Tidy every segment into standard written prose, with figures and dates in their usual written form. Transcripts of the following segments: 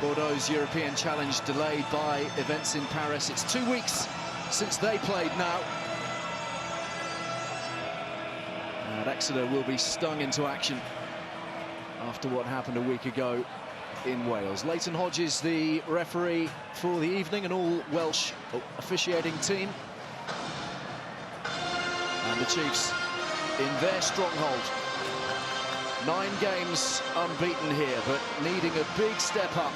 Bordeaux's European challenge delayed by events in Paris. It's 2 weeks since they played now. And Exeter will be stung into action after what happened a week ago in Wales. Leighton Hodges, the referee for the evening, an all-Welsh officiating team. And the Chiefs in their stronghold. 9 games unbeaten here, but needing a big step up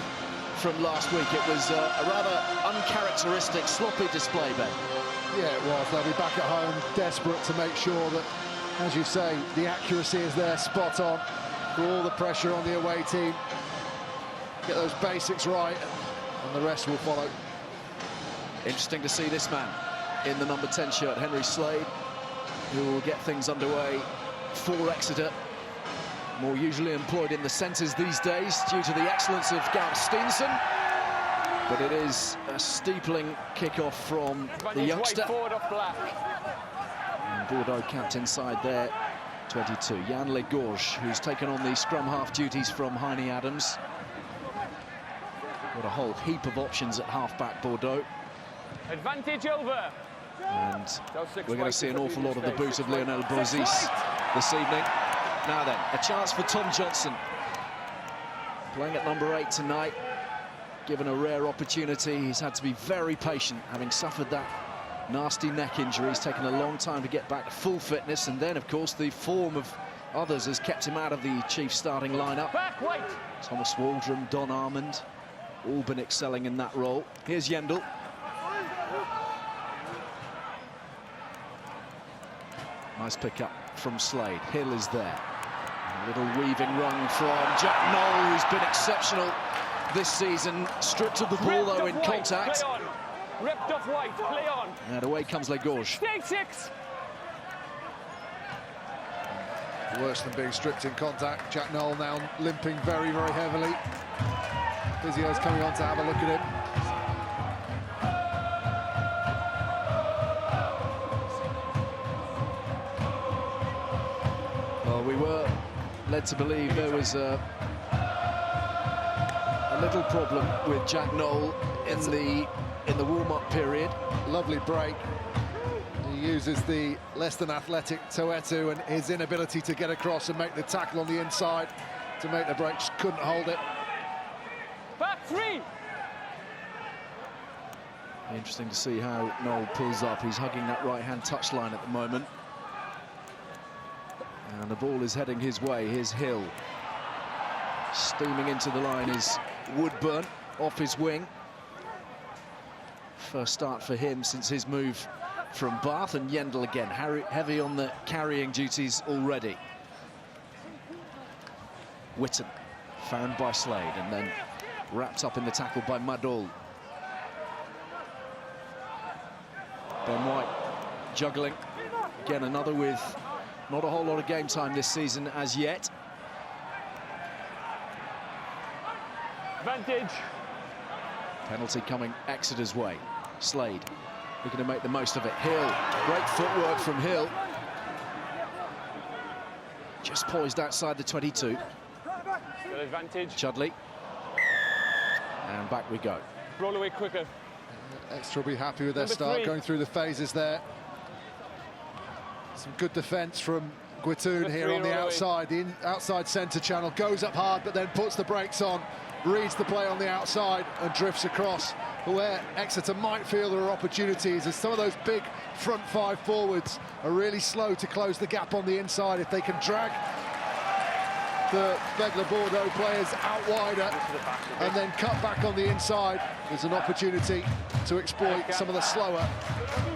from last week. It was a rather uncharacteristic, sloppy display, Ben. Yeah, it was. They'll be back at home, desperate to make sure that, as you say, the accuracy is there, spot on, for all the pressure on the away team. Get those basics right, and the rest will follow. Interesting to see this man in the number 10 shirt, Henry Slade, who will get things underway for Exeter. More usually employed in the centres these days due to the excellence of Gareth Steenson. But it is a steepling kick-off from the youngster. And Bordeaux capped inside there, 22. Jan Legorge, who's taken on the scrum half duties from Heine Adams. Got a whole heap of options at half-back Bordeaux. Advantage over. And we're going to see an awful lot of the boot of Lionel Bozis this evening. Now then, a chance for Tom Johnson. Playing at number 8 tonight. Given a rare opportunity, he's had to be very patient, having suffered that nasty neck injury. He's taken a long time to get back to full fitness, and then, of course, the form of others has kept him out of the Chiefs starting lineup. Thomas Waldron, Don Armand, all been excelling in that role. Here's Yendel. Nice pick up from Slade. Hill is there. A little weaving run from Jack Knoll, who's been exceptional this season. Stripped of the ball, though, in contact. Ripped off White, play on. And away comes Legorge. Stay 6. Worse than being stripped in contact. Jack Knoll now limping very, very heavily. Physio's coming on to have a look at him. Well, we were led to believe there was a little problem with Jack Knoll in the warm-up period. Lovely break. He uses the less than athletic Toetu and his inability to get across and make the tackle on the inside to make the break. Just couldn't hold it. Back 3. Interesting to see how Knoll pulls up. He's hugging that right-hand touchline at the moment. And the ball is heading his way. Here's Hill. Steaming into the line is Woodburn off his wing. First start for him since his move from Bath, and Yendel again, heavy on the carrying duties already. Witten found by Slade and then wrapped up in the tackle by Madol. Ben White juggling. Again, another with not a whole lot of game time this season as yet. Advantage. Penalty coming Exeter's way. Slade looking to make the most of it. Hill, great footwork from Hill. Just poised outside the 22. Good advantage. Chudley. And back we go. Roll away quicker. Exeter will be happy with their Number start, 3. going through the phases there. Some good defence from Guitoun Number here 3, on the roll away. outside. The outside centre channel goes up hard, but then puts the brakes on, reads the play on the outside and drifts across. Where Exeter might feel there are opportunities as some of those big front 5 forwards are really slow to close the gap on the inside. If they can drag the Begles Bordeaux players out wider and then cut back on the inside, there's an opportunity to exploit some of the slower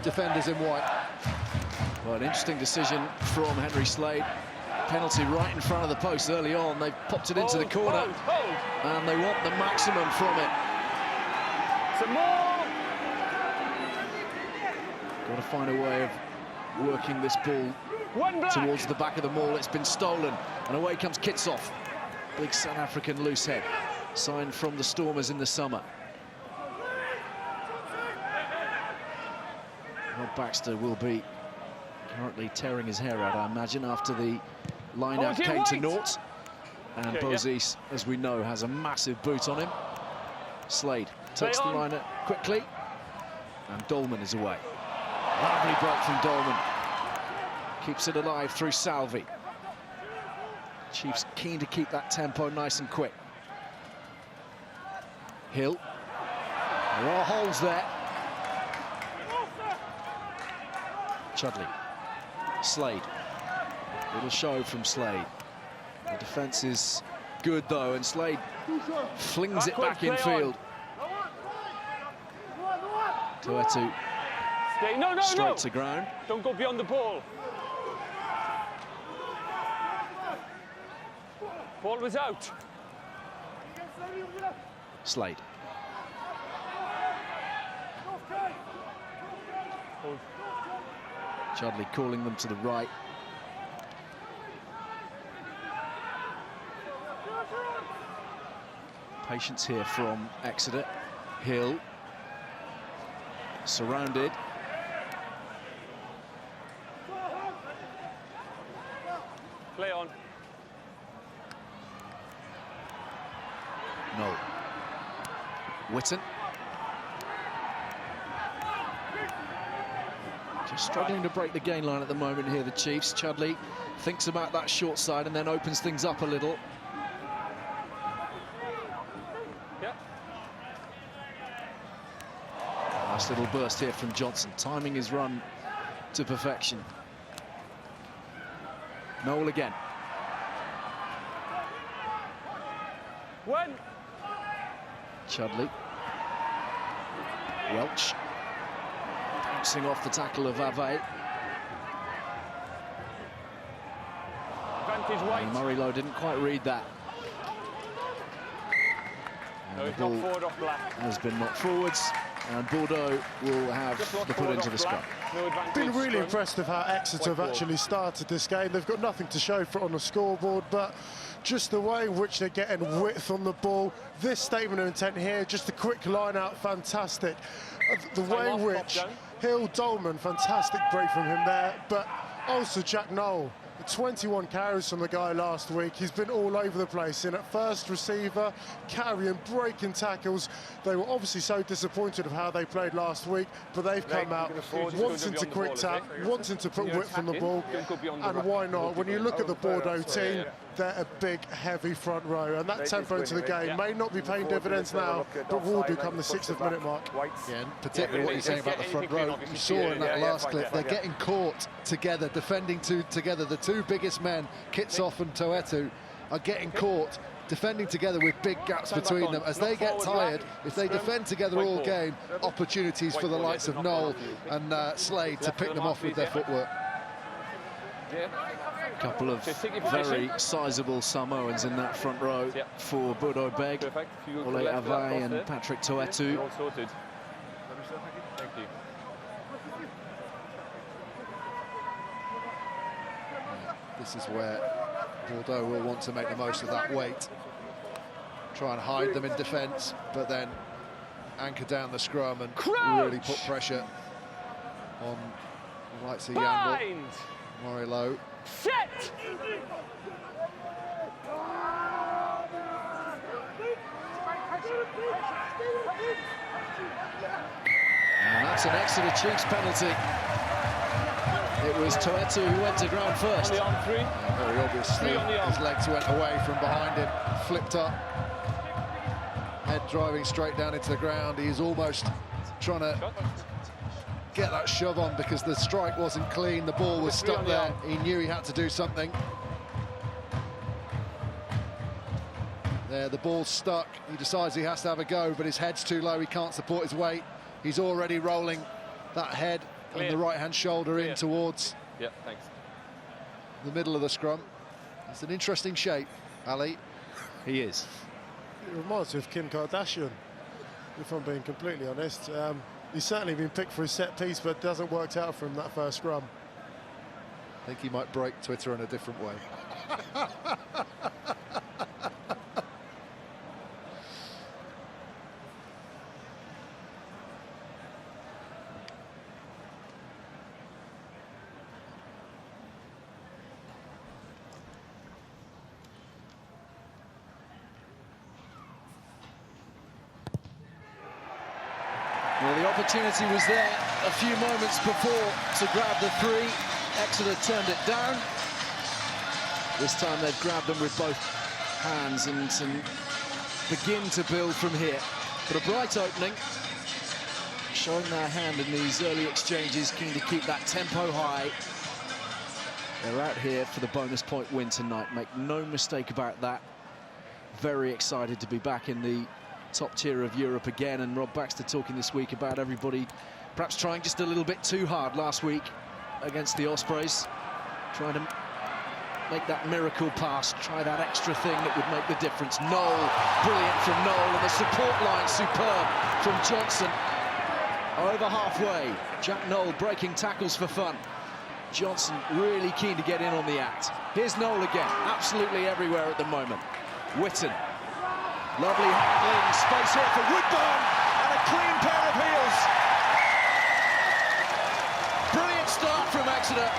defenders in white. Well, an interesting decision from Henry Slade. Penalty right in front of the post early on. They've popped it into the corner, and they want the maximum from it. Some more. Got to find a way of working this ball towards the back of the maul. It's been stolen, and away comes Kitsoff. Big South African loose head, signed from the Stormers in the summer. Rob Baxter will be currently tearing his hair out, I imagine, after the line-out came to naught. And Bozis, as we know, has a massive boot on him. Slade takes the line quickly, and Dolman is away. Lovely break from Dolman. Keeps it alive through Salvi. Chiefs keen to keep that tempo nice and quick. Hill. There are holes there. Chudley. Slade. Little show from Slade. The defence is good though, and Slade flings it back infield. Toetu straight to ground. Don't go beyond the ball. Ball was out. Slade. Chudley calling them to the right. Patience here from Exeter. Hill. Surrounded. Play on. No. Witten. Just struggling to break the gain line at the moment here, the Chiefs. Chudley thinks about that short side and then opens things up a little. Nice little burst here from Johnson, timing his run to perfection. Noel again. When? Chudley. Welch. Bouncing off the tackle of Ave. Advantage White. Murray Lowe didn't quite read that. No, it's not forward off Black. Has been knocked forwards, and Bordeaux will have the put into the scrum. No advantage. Been really impressed with how Exeter have actually started this game. They've got nothing to show for it on the scoreboard, but just the way in which they're getting width on the ball. This statement of intent here, just a quick line out, fantastic. The way in which Hill, Dolman, fantastic break from him there, but also Jack Noel. 21 carries from the guy last week. He's been all over the place in at first receiver, carrying, breaking tackles. They were obviously so disappointed of how they played last week, but they've come out wanting to quick tap, wanting to put width on the ball, and why not? When you look at the Bordeaux team, they're a big, heavy front row, and that tempo into the game may not be paying dividends now, but will do come the 60th minute mark. Yeah, and particularly what you're saying about the front row, you saw in that last clip, they're getting caught together, defending together. The two biggest men, Kitsoff and Toetu, are getting caught defending together with big gaps between them. As they get tired, if they defend together all game, opportunities for the likes of Noel and Slade to pick them off with their footwork. A couple of very sizable Samoans in that front row for Bordeaux Begles, Ole Ave and Patrick Toetu. All sorted. Thank you. This is where Bordeaux will want to make the most of that weight. Try and hide them in defence, but then anchor down the scrum and really put pressure on the likes of Yandel, Murray Lowe. Set! And that's an Exeter Chiefs penalty. It was Toetu who went to ground first. On the arm three. Very obviously, his legs went away from behind him, flipped up, head driving straight down into the ground. He's almost trying to get that shove on because the strike wasn't clean, the ball was stuck there. He knew he had to do something. There, the ball's stuck. He decides he has to have a go, but his head's too low. He can't support his weight. He's already rolling that head and the right-hand shoulder in towards the middle of the scrum. It's an interesting shape, Ali. He is. It reminds me of Kim Kardashian, if I'm being completely honest. He's certainly been picked for his set piece, but doesn't work out for him that first scrum. I think he might break Twitter in a different way. Well, the opportunity was there a few moments before to grab the three. Exeter turned it down. This time they've grabbed them with both hands and begin to build from here. But a bright opening, showing their hand in these early exchanges, keen to keep that tempo high. They're out here for the bonus point win tonight, make no mistake about that. Very excited to be back in the top tier of Europe again, and Rob Baxter talking this week about everybody perhaps trying just a little bit too hard last week against the Ospreys, trying to make that miracle pass, try that extra thing that would make the difference. Noel, brilliant from Noel, and the support line superb from Johnson. Over halfway, Jack Noel breaking tackles for fun. Johnson really keen to get in on the act. Here's Noel again, absolutely everywhere at the moment. Witten, lovely handling, space here for Woodburn, and a clean pair of heels. Brilliant start from Exeter.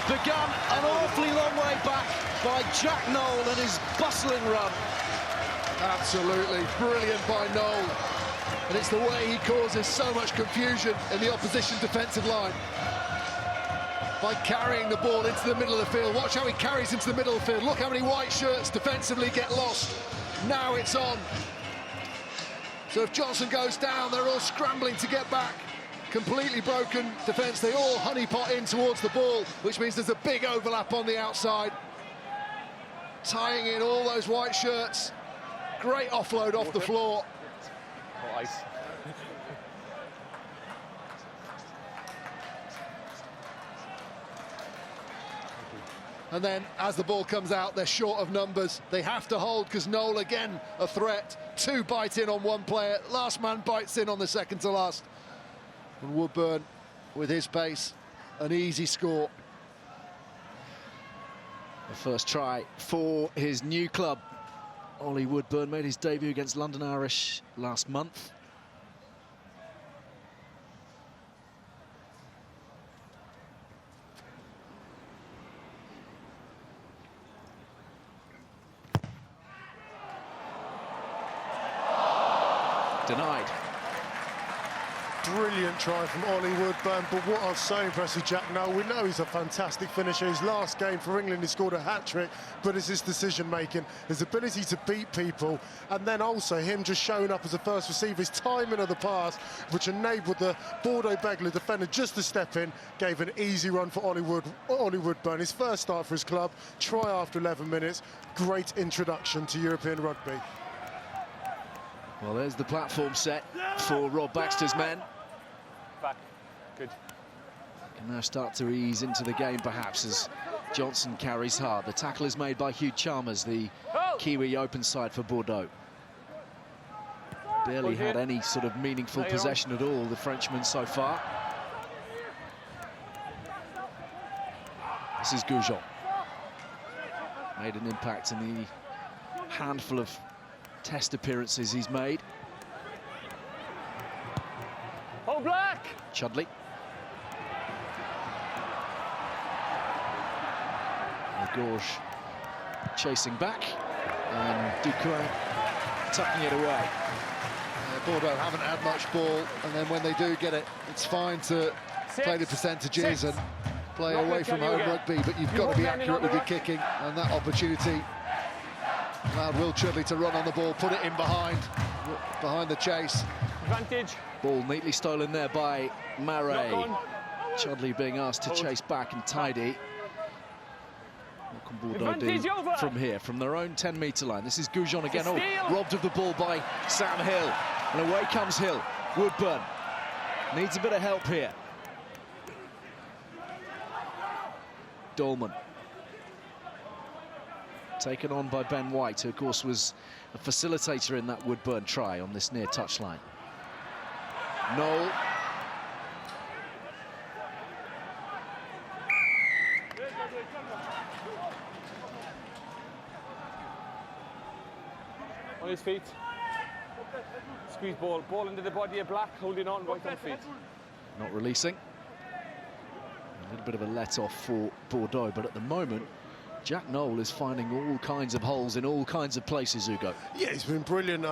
Begun an awfully long way back by Jack Noel and his bustling run. Absolutely brilliant by Noel. And it's the way he causes so much confusion in the opposition defensive line. By carrying the ball into the middle of the field. Watch how he carries into the middle of the field. Look how many white shirts defensively get lost. Now it's on. So if Johnson goes down, they're all scrambling to get back. Completely broken defence. They all honeypot in towards the ball, which means there's a big overlap on the outside. Tying in all those white shirts. Great offload off the floor. Oh, ice. And then, as the ball comes out, they're short of numbers. They have to hold, because Noel, again, a threat. Two bite in on one player. Last man bites in on the second to last. And Woodburn, with his pace, an easy score. The first try for his new club. Ollie Woodburn made his debut against London Irish last month. Denied. Brilliant try from Ollie Woodburn, but what I was so impressed with Jack Noel, we know he's a fantastic finisher. His last game for England, he scored a hat-trick, but it's his decision-making, his ability to beat people, and then also him just showing up as a first receiver, his timing of the pass, which enabled the Bordeaux Begles defender just to step in, gave an easy run for Ollie Woodburn. His first start for his club, try after 11 minutes, great introduction to European rugby. Well, there's the platform set for Rob Baxter's men. Back. Good. Can now start to ease into the game, perhaps, as Johnson carries hard. The tackle is made by Hugh Chalmers, the Kiwi open side for Bordeaux. Barely had any sort of meaningful possession at all, the Frenchman, so far. This is Goujon. Made an impact in the handful of test appearances he's made. Oh, Black! Chudley. Gorge chasing back, and Ducoin tucking it away. Bordeaux haven't had much ball, and then when they do get it, it's fine to play the percentages and play away from home rugby, but you've got to be accurate with your kicking, and that opportunity allowed Will Chudley to run on the ball, put it in behind the chase. Advantage. Ball neatly stolen there by Marais. Chudley being asked to chase back and tidy. What can Bordeaux do from here, from their own 10-metre line? This is Goujon again. Oh, robbed of the ball by Sam Hill. And away comes Hill. Woodburn needs a bit of help here. Dolman. Taken on by Ben White, who, of course, was a facilitator in that Woodburn try on this near touchline. Noel. On his feet. Squeeze ball. Ball into the body of Black, holding on right on feet. Not releasing. A little bit of a let-off for Bordeaux, but at the moment, Jack Noel is finding all kinds of holes in all kinds of places, Hugo. Yeah, he's been brilliant.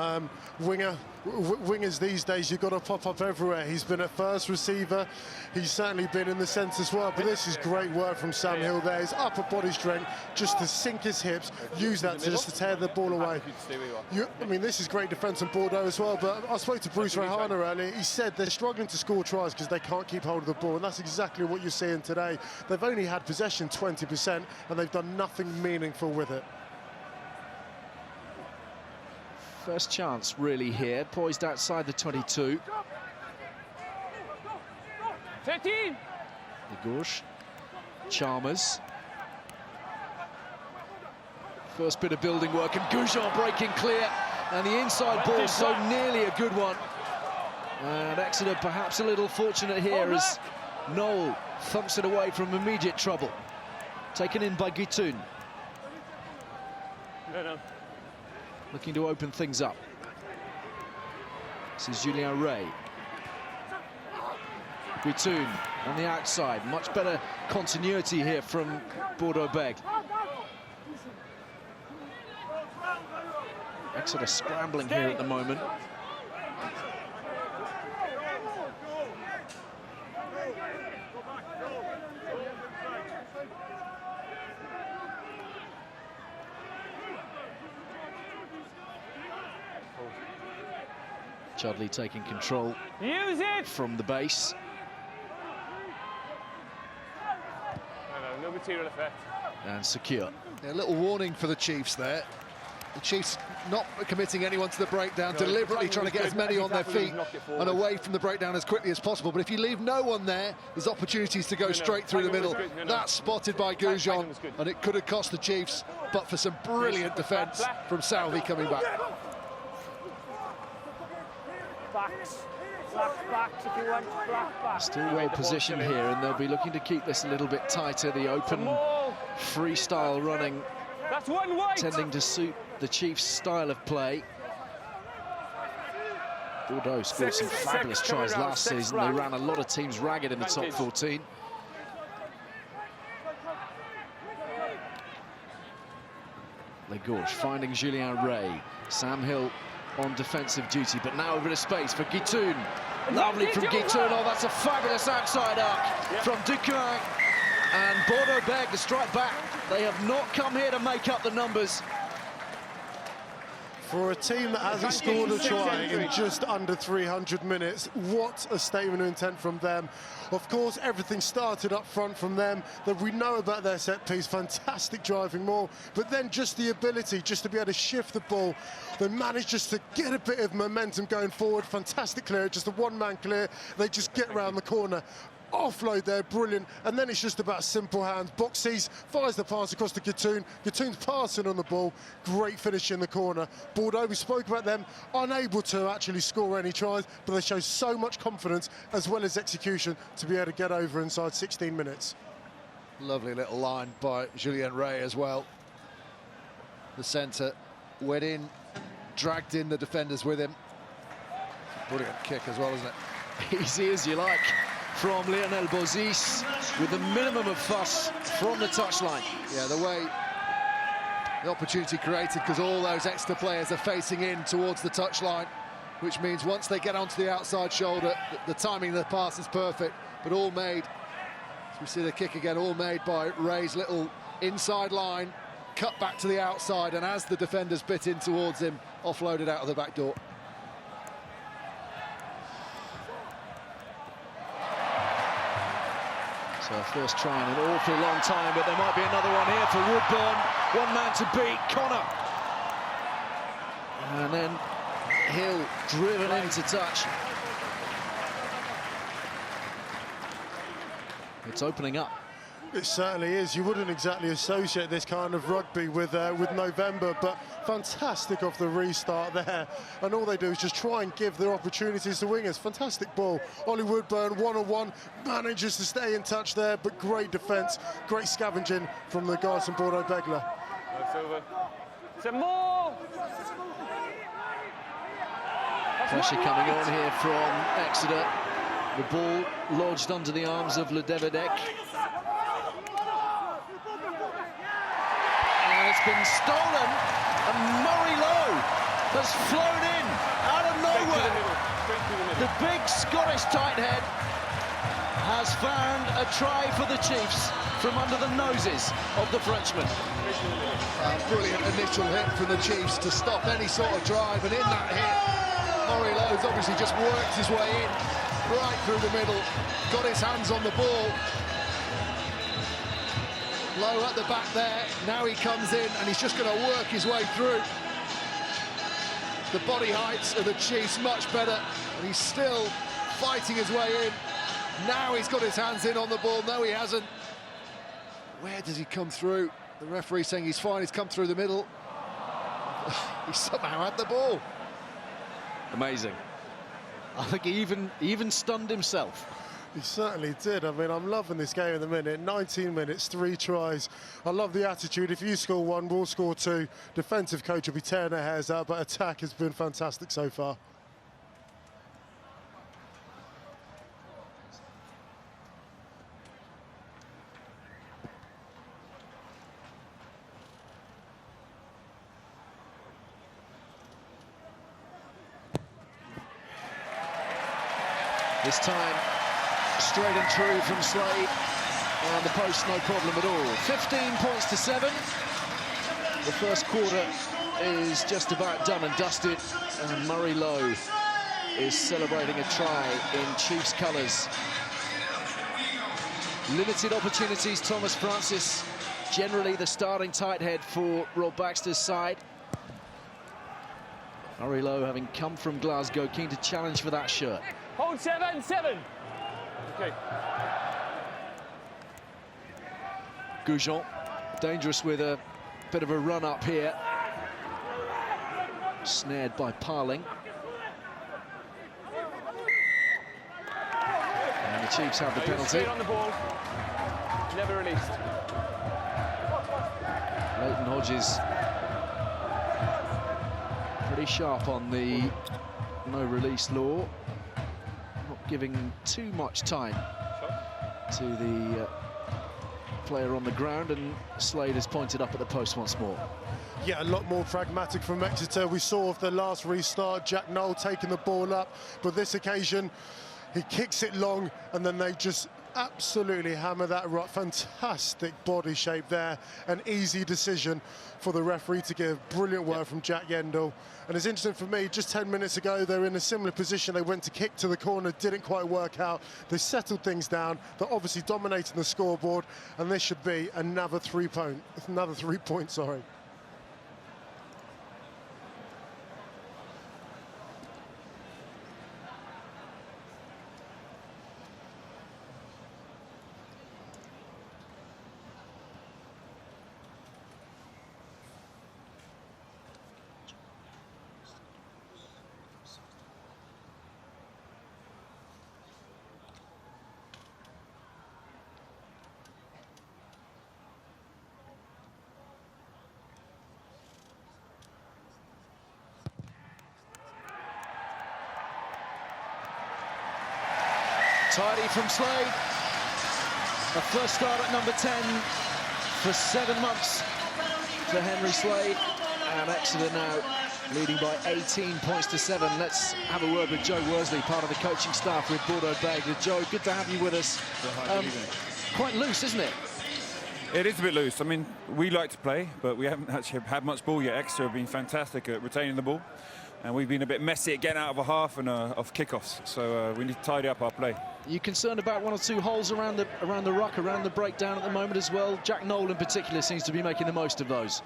Winger, wingers these days, you've got to pop up everywhere. He's been at first receiver, he's certainly been in the centre as well, but this is great work from Sam Hill there. His upper body strength, just to sink his hips, use that to tear the ball away. I mean, this is great defence on Bordeaux as well, but I spoke to Bruce Rehana earlier. He said they're struggling to score tries because they can't keep hold of the ball, and that's exactly what you're seeing today. They've only had possession 20%, and they've done nothing meaningful with it. First chance really here, poised outside the 22. 13. Legorge, Chalmers. First bit of building work, and Goujon breaking clear, and the inside ball so nearly a good one. And Exeter perhaps a little fortunate here as Noel thumps it away from immediate trouble. Taken in by Guitoun. No. Looking to open things up. This is Julien Ray. Guitoun on the outside. Much better continuity here from Bordeaux Begles. Exeter scrambling here at the moment. Chudley taking control from the base. No material effect. And secure. Yeah, a little warning for the Chiefs there. The Chiefs not committing anyone to the breakdown, deliberately trying to get as many on their feet and away from the breakdown as quickly as possible. But if you leave no one there, there's opportunities to go straight through the middle. That's spotted by Goujon, and it could have cost the Chiefs, but for some brilliant defence from Southey coming back. Still well positioned here, and they'll be looking to keep this a little bit tighter. The open freestyle running tending to suit the Chiefs' style of play. Bordeaux scored some fabulous tries last season. They ran a lot of teams ragged in the top 14. Legorge finding Julien Ray. Sam Hill on defensive duty, but now a bit of space for Guitoun. Lovely from Guitoun. Oh, that's a fabulous outside arc from Ducoing. And Bordeaux Begles, the strike back. They have not come here to make up the numbers. For a team that hasn't scored a try in just under 300 minutes, what a statement of intent from them. Of course, everything started up front from them, that we know about their set piece, fantastic driving more, but then just the ability just to be able to shift the ball. They managed just to get a bit of momentum going forward, fantastic clear, just a one-man clear. They just get round the corner. Offload there, brilliant, and then it's just about simple hands. Boxies fires the pass across to Guitoun. Guitoun's passing on the ball, great finish in the corner. Bordeaux, we spoke about them, unable to actually score any tries, but they show so much confidence as well as execution to be able to get over inside 16 minutes. Lovely little line by Julien Ray as well. The centre went in, dragged in the defenders with him. Brilliant kick as well, isn't it? Easy as you like from Lionel Bozis, with the minimum of fuss from the touchline. Yeah, the way the opportunity created, because all those Exeter players are facing in towards the touchline, which means once they get onto the outside shoulder, the timing of the pass is perfect, but all made, as we see the kick again, all made by Ray's little inside line, cut back to the outside, and as the defenders bit in towards him, offloaded out of the back door. So first try in an awful long time, but there might be another one here for Woodburn. One man to beat, Connor. And then Hill driven into touch. It's opening up. It certainly is. You wouldn't exactly associate this kind of rugby with November, but fantastic off the restart there. And all they do is just try and give their opportunities to wingers. Fantastic ball. Ollie Woodburn, one-on-one, manages to stay in touch there, but great defence, great scavenging from the guys from Bordeaux Begles. It's over. Some more! Pressure coming on here from Exeter. The ball lodged under the arms of Le Devedek. It's been stolen, and Murray Lowe has flown in out of nowhere. The big Scottish tight head has found a try for the Chiefs from under the noses of the Frenchman. Brilliant initial hit from the Chiefs to stop any sort of drive, and in that hit, Murray Lowe's obviously just worked his way in, right through the middle, got his hands on the ball. Lowe at the back there, now he comes in and he's just going to work his way through. The body heights of the Chiefs much better, and he's still fighting his way in. Now he's got his hands in on the ball. No, he hasn't. Where does he come through? The referee saying he's fine, he's come through the middle. He somehow had the ball. Amazing. I think he even stunned himself. He certainly did. I mean, I'm loving this game at the minute. 19 minutes, 3 tries. I love the attitude. If you score 1, we'll score 2. Defensive coach will be tearing their hairs out, but attack has been fantastic so far. This time, straight and true from Slade, and the post no problem at all. 15 points to 7. The first quarter is just about done and dusted, and Murray Lowe is celebrating a try in Chiefs colours. Limited opportunities, Thomas Francis, generally the starting tight head for Rob Baxter's side. Murray Lowe, having come from Glasgow, keen to challenge for that shirt. Hold 7-7. Okay. Goujon, dangerous with a bit of a run up here. Snared by Parling. And the Chiefs have the penalty. Straight on the ball. Never released. Leighton Hodges pretty sharp on the no release law. Not giving too much time to the player on the ground, and Slade has pointed up at the post once more. Yeah, a lot more pragmatic from Exeter. We saw of the last restart, Jack Noel taking the ball up, but this occasion he kicks it long and then they just absolutely hammer that right. Fantastic body shape there, an easy decision for the referee to give. Brilliant work from Jack Yendall. And it's interesting for me, just 10 minutes ago they were in a similar position. They went to kick to the corner, didn't quite work out. They settled things down. They're obviously dominating the scoreboard, and this should be another 3 point, sorry. Tidy from Slade. A first start at number 10 for 7 months for Henry Slade. And Exeter now leading by 18 points to 7. Let's have a word with Joe Worsley, part of the coaching staff with Bordeaux Begles. Joe, good to have you with us. Quite loose, isn't it? It is a bit loose. I mean, we like to play, but we haven't actually had much ball yet. Exeter have been fantastic at retaining the ball, and we've been a bit messy at getting out of a half and off kickoffs. So we need to tidy up our play. Are you concerned about 1 or 2 holes around the ruck, around the breakdown at the moment as well? Jack Noel in particular seems to be making the most of those.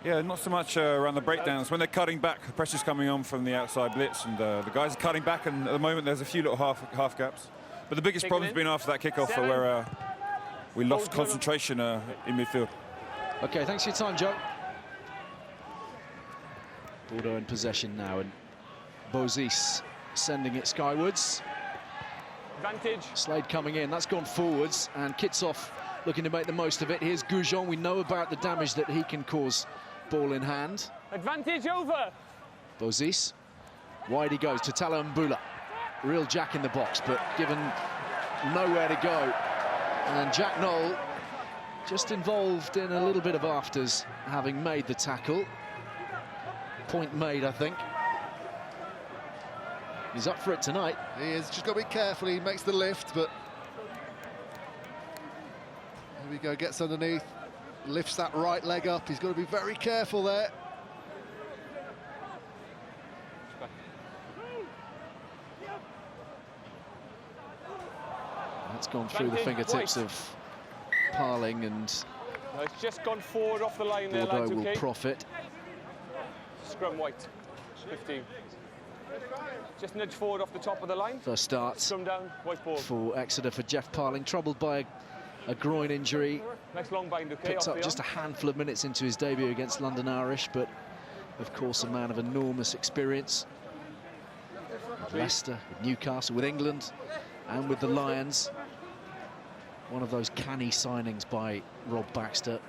Yeah, not so much around the breakdowns. When they're cutting back, the pressure's coming on from the outside blitz, and the guys are cutting back, and at the moment there's a few little half gaps. But the biggest problem's been after that kickoff where we lost concentration in midfield. OK, thanks for your time, Joe. Bordeaux in possession now, and Bozis sending it skywards. Advantage. Slade coming in, that's gone forwards, and Kitsoff looking to make the most of it. Here's Goujon. We know about the damage that he can cause, ball in hand. Advantage over. Bozis, wide he goes to Tala Mbula. Real Jack in the box, but given nowhere to go. And Jack Noel just involved in a little bit of afters, having made the tackle. Point made, I think. He's up for it tonight. He is. Just got to be careful. He makes the lift, but here we go. Gets underneath, lifts that right leg up. He's got to be very careful there. That's gone through the fingertips of Parling, and No, it's just gone forward off the line there, Bordeaux lads, will okay? profit. Scrum white, 15. Just nudge forward off the top of the line. First start Scrum down, white ball. for Exeter for Jeff Parling, troubled by a groin injury. Nice long bind, okay? Picked up just a handful of minutes into his debut against London Irish, but of course a man of enormous experience. With Leicester, with Newcastle, with England, and with the Lions. One of those canny signings by Rob Baxter.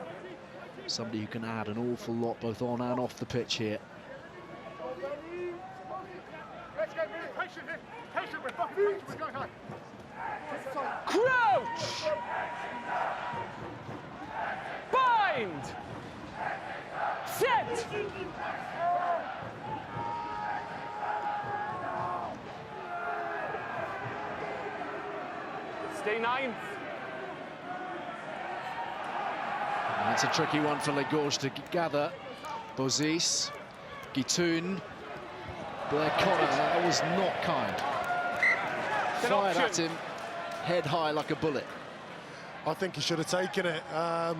Somebody who can add an awful lot both on and off the pitch here. Crouch! Bind! Set! Stay 9. And it's a tricky one for Le Gorge to gather. Bozis, Guitoun, Blair Connor, that was not kind. Fired at him, head high like a bullet. I think he should have taken it. I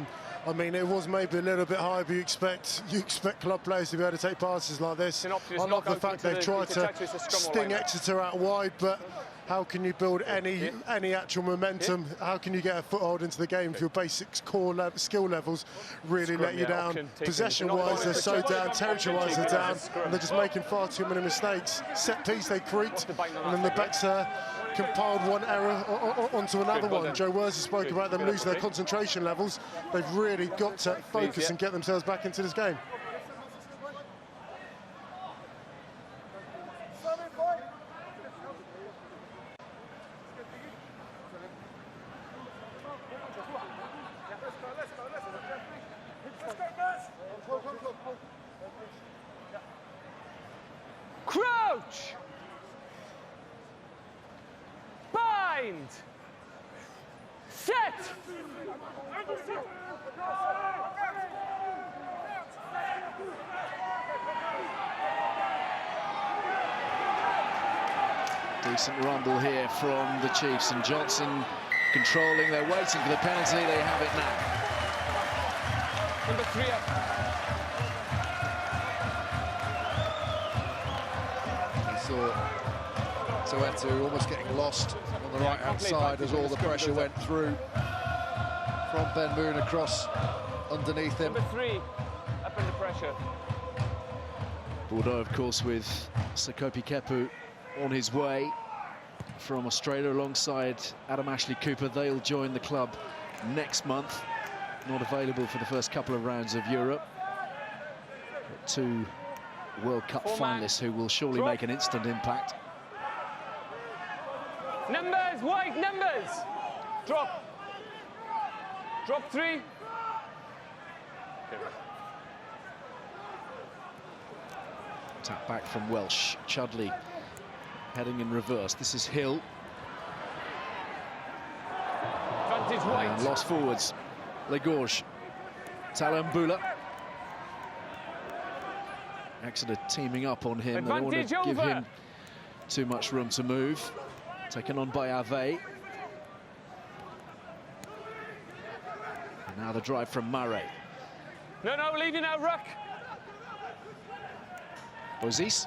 mean, it was maybe a little bit high, but you expect club players to be able to take passes like this. I love the fact they've tried to sting Exeter out wide, but how can you build any actual momentum? How can you get a foothold into the game if your basic core skill levels really let you down? Possession-wise, they're so down. Territory-wise, they're down. And they're just making far too many mistakes. Set piece, they creaked, and then the backs compiled one error onto another one. Joe Worsley spoke about them losing their concentration levels. They've really got to focus and get themselves back into this game. Crouch! Bind! Set! Decent rumble here from the Chiefs, and Johnson controlling. They're waiting for the penalty. They have it now. Number 3 up. Soweto almost getting lost on the right-hand side as all the pressure went through from Ben Moon across underneath him. Number 3 up under pressure. Bordeaux, of course, with Sekope Kepu on his way from Australia alongside Adam Ashley Cooper. They'll join the club next month. Not available for the first couple of rounds of Europe. But 2 World Cup finalists who will surely make an instant impact. Numbers, white numbers. Drop. Drop 3. Tap back from Welsh. Chudley heading in reverse. This is Hill. Advantage white. And lost forwards. Le Gorge. Talambula. Exeter teaming up on him. They don't want to give him too much room to move. Taken on by Ave. And now the drive from Murray. No, leave you now, Ruck. Bozis.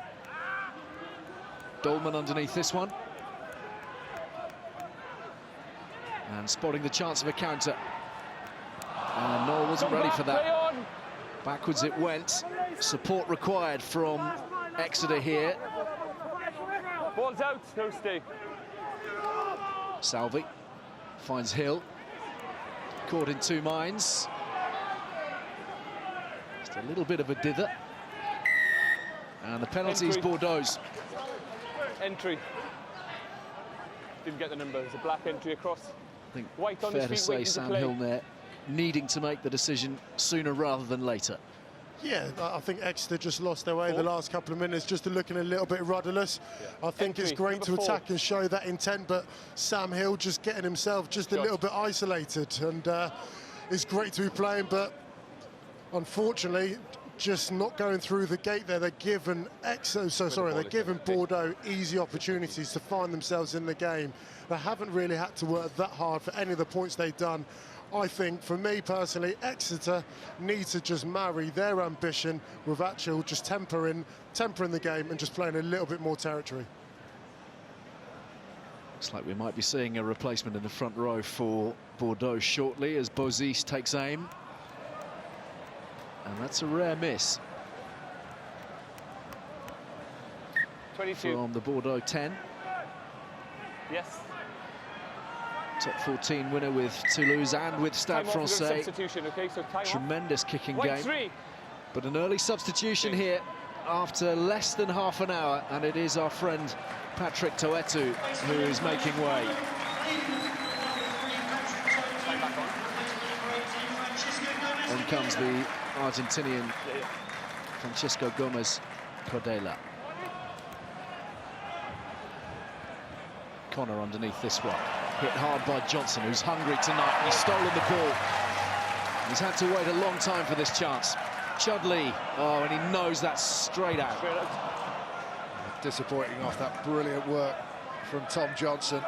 Dolman underneath this one. And spotting the chance of a counter. And Noel wasn't ready for that. Backwards it went. Support required from Exeter here. Ball's out, no stay. Salvi finds Hill. Caught in 2 minds. Just a little bit of a dither. And the penalty's Bordeaux's. Entry. Didn't get the number. It's a black entry across. I think White on fair his to feet, say waiting to Sam play. Hill there needing to make the decision sooner rather than later. Yeah, I think Exeter just lost their way the last couple of minutes, just looking a little bit rudderless. I think it's great to attack and show that intent, but Sam Hill just getting himself just a little bit isolated, and it's great to be playing, but unfortunately, just not going through the gate there. They're giving they're giving Bordeaux easy opportunities to find themselves in the game. They haven't really had to work that hard for any of the points they've done. I think, for me personally, Exeter need to just marry their ambition with actual just tempering the game and just playing a little bit more territory. Looks like we might be seeing a replacement in the front row for Bordeaux shortly as Bozis takes aim. And that's a rare miss. 22. From the Bordeaux 10. Yes. Top 14 winner with Toulouse and with Stade Francais. Substitution, okay? So time Tremendous kicking White game. 3. But an early substitution here after less than half an hour, and it is our friend Patrick Toetu who is making way. On comes the Argentinian Francisco Gomez Cordela. Connor underneath this one. Hit hard by Johnson, who's hungry tonight. He's stolen the ball. He's had to wait a long time for this chance. Chudley, oh, and he knows that's straight out. Disappointing off that brilliant work from Tom Johnson.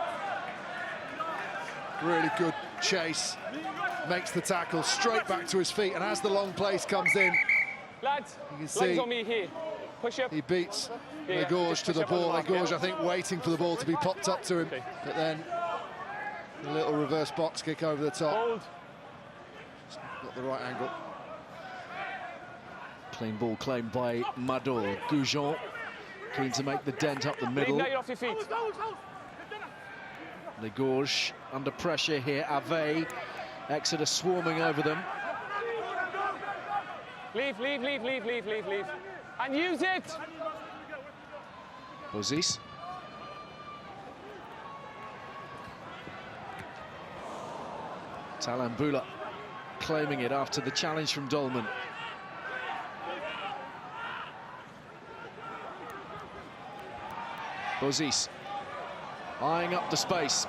Really good chase. Makes the tackle straight back to his feet, and as the long place comes in, lads, you can see on me here. Push up. He beats Legorge to the ball. Legorge, I think, waiting for the ball to be popped up to him, but then a little reverse box kick over the top. Hold. Got the right angle. Clean ball claimed by Mador. Goujon keen to make the dent up the middle. Now you're off your feet. Legorge under pressure here. Ave. Exeter swarming over them. Leave. And use it. Bozis. Talambula claiming it after the challenge from Dolman. Bozis eyeing up the space.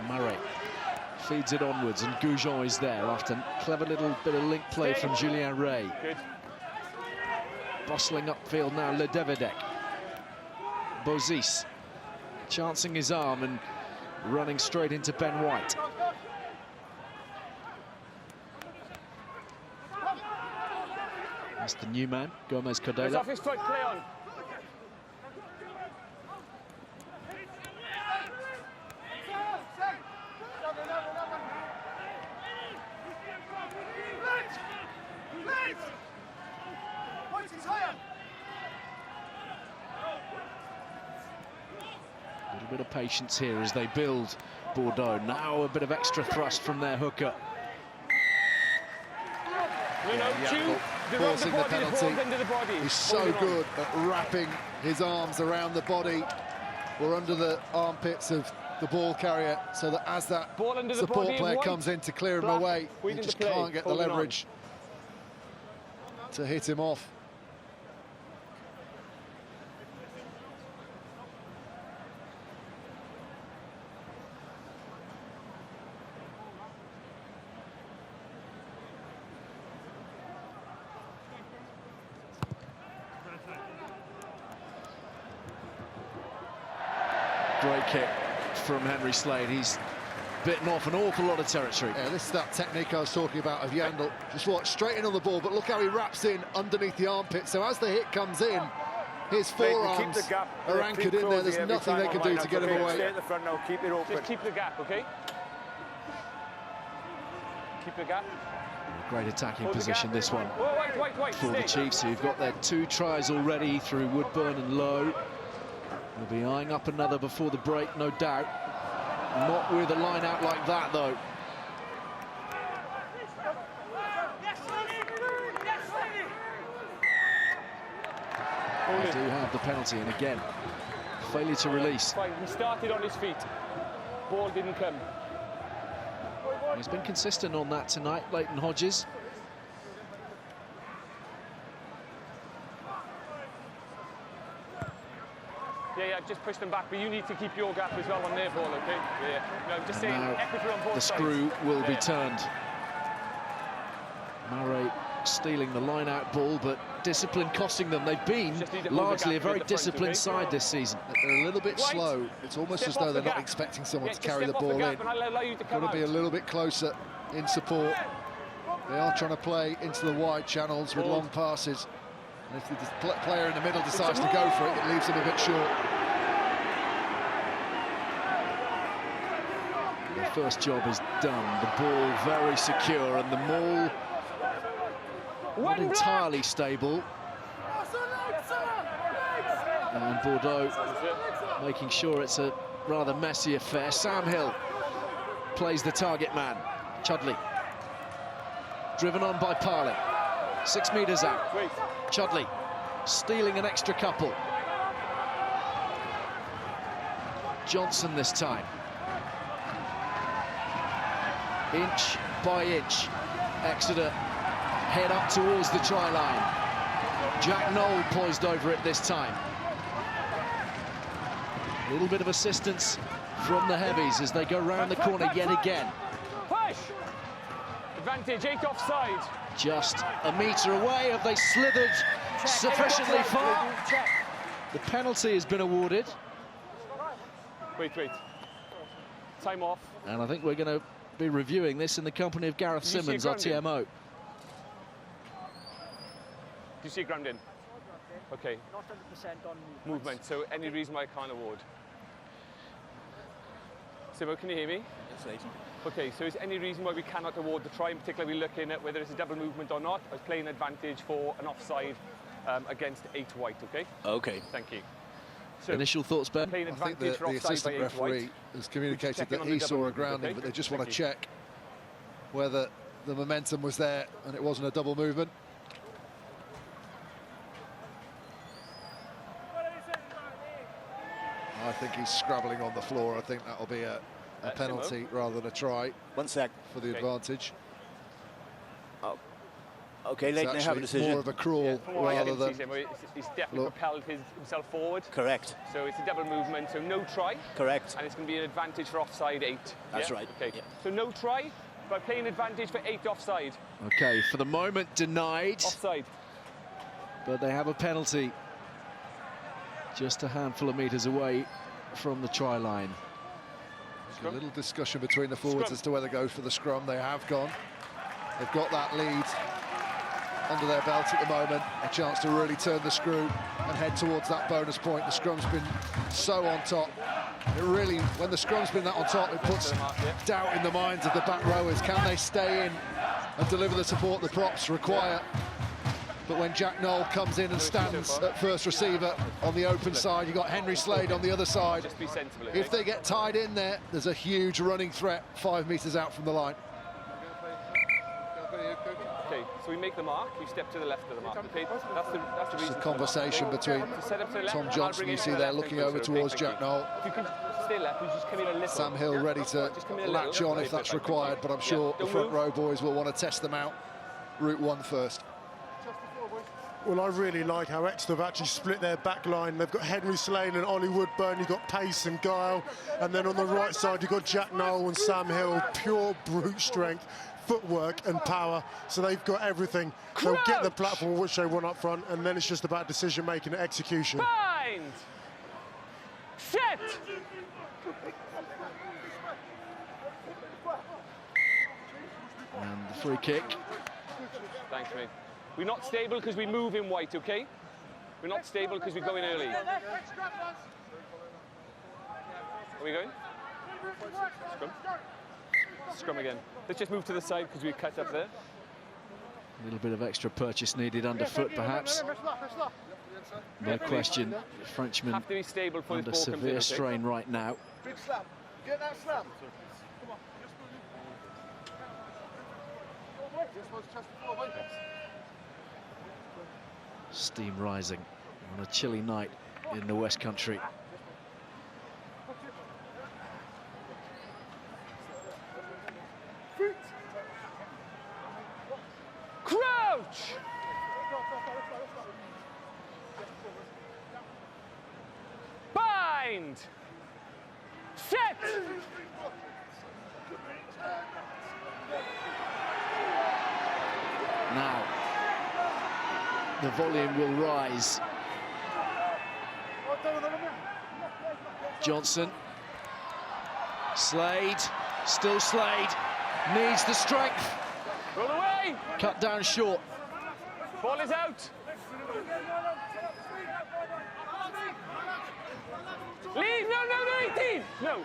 Murray feeds it onwards, and Goujon is there after clever little bit of link play from Julien Ray. Good. Bustling upfield now, Ledevedek. Bozis chancing his arm and running straight into Ben White. That's the new man, Gomez It's off Cordela. his foot, play on. A little bit of patience here as they build Bordeaux. Now a bit of extra thrust from their hooker. Forcing the penalty. He's so good at wrapping his arms around the body or under the armpits of the ball carrier, so that as that support player comes in to clear him away, he just can't get the leverage to hit him off. Great kick from Henry Slade. He's bitten off an awful lot of territory. Yeah, this is that technique I was talking about of Yandel. Just watch, straight in on the ball, but look how he wraps in underneath the armpit. So as the hit comes in, his forearms are anchored in there. There's nothing they can do to get him away. Stay at the front now, keep it open. Just keep the gap, okay? Keep the gap. Great attacking position, this one, Wait, for the Chiefs, who've got their 2 tries already through Woodburn and Lowe. They'll be eyeing up another before the break, no doubt. Not with a line out like that, though. They do have the penalty, and again, failure to release. Fine, he started on his feet. Ball didn't come. He's been consistent on that tonight, Leighton Hodges. Yeah, just push them back, but you need to keep your gap as well on their ball, okay? Yeah. No, I'm just saying, Exeter on both the sides. screw will be turned. Murray stealing the line-out ball, but discipline costing them. They've been largely a very disciplined side this season. They're a little bit slow. It's almost as though they're not expecting someone to carry the ball in. Got to be a little bit closer in support. They are trying to play into the wide channels with long passes. And if the player in the middle decides to go for it, it leaves them a bit short. The first job is done. The ball very secure, and the maul not entirely stable. And Bordeaux making sure it's a rather messy affair. Sam Hill plays the target man. Chudley driven on by Parley. 6 metres out. Chudley stealing an extra couple. Johnson this time. Inch by inch, Exeter head up towards the try line. Jack Knoll poised over it this time. A little bit of assistance from the heavies as they go round the corner yet again. Push! Advantage, 8 offside. Just a metre away. Have they slithered sufficiently far? The penalty has been awarded. Wait. Time off. And I think we're going to be reviewing this in the company of Gareth Simmons, our TMO. Do you see ground in? Okay. Not 100% on Movement, so any reason why I can't award? Simo, can you hear me? Yes, lady. Okay, so is any reason why we cannot award the try? In particular, we're looking at whether it's a double movement or not. I was playing advantage for an offside against 8 white, okay? Okay. Thank you. So, initial thoughts, Ben? playing I think advantage for the offside assistant by 8 referee white. has communicated Checking that on he the double saw a movement, grounding, okay? but they just want to Thank you. check whether the momentum was there and it wasn't a double movement. I think he's scrabbling on the floor. I think that'll be a penalty rather than a try. 1 sec. For the advantage. Okay, Leighton, I have a decision. More of a crawl From what I rather can than... see, Simo, he's definitely propelled himself forward. Correct. So it's a double movement, so no try. Correct. And it's going to be an advantage for offside 8. That's yeah? right. Okay. Yeah. So no try, but playing advantage for 8 offside. Okay, for the moment denied. Offside. But they have a penalty just a handful of metres away from the try line. A little discussion between the forwards Scrum. as to whether to go for the scrum. They have gone. They've got that lead under their belt at the moment. A chance to really turn the screw and head towards that bonus point. The scrum's been so on top. It really, when the scrum's been that on top, it puts doubt in the minds of the back rowers. Can they stay in and deliver the support the props require? But when Jack Knoll comes in and stands at first receiver on the open side, you've got Henry Slade on the other side. Just be sensible. If they get tied in there, there's a huge running threat 5 metres out from the line. Okay, so we make the mark, you step to the left of the mark, okay? That's the It's reason. a conversation between Tom Johnson, you see there, looking over towards Jack Knoll. If you can stay left, you just come in a little. Sam Hill ready to latch on if that's required, but I'm sure the front row boys will want to test them out. Route 1 first. Well, I really like how Exeter have actually split their back line. They've got Henry Slane and Ollie Woodburn, you've got Pace and Guile, and then on the right side you've got Jack Knoll and Sam Hill, pure brute strength, footwork and power, so they've got everything. They'll get the platform which they want up front, and then it's just about decision-making and execution. Bind! Set! And the free kick. Thanks, mate. We're not stable because we move in white, okay? We're not stable because we go in early. Are we going? Scrum? Scrum again. Let's just move to the side because we cut up there. A little bit of extra purchase needed underfoot, perhaps. No question, Frenchman Have to be stable for under this ball comes in, severe okay? strain right now. Big slap. Get that slap. Come on. Steam rising on a chilly night in the West Country. Crouch! Bind! Bind. Set. Now, the volume will rise. Johnson. Slade. Still Slade. Needs the strength. Roll away. Cut down short. Ball is out. Leave. No, 18. No.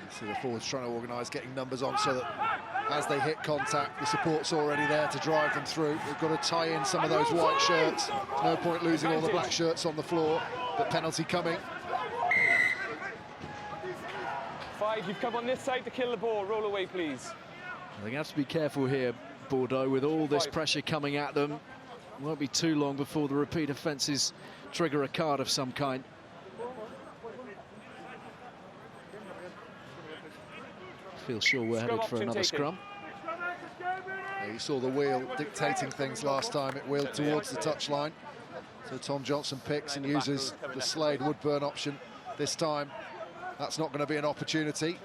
See the forwards trying to organise getting numbers on so that as they hit contact, the support's already there to drive them through. They've got to tie in some of those white shirts. No point losing all the black shirts on the floor, but penalty coming. 5, you've come on this side to kill the ball. Roll away, please. They have to be careful here, Bordeaux, with all this pressure coming at them. Won't be too long before the repeat offences trigger a card of some kind. Feel sure we're headed for another scrum. Yeah, you saw the wheel dictating things last time. It wheeled towards the touchline. So Tom Johnson picks and uses the Slade-Woodburn option this time. That's not going to be an opportunity.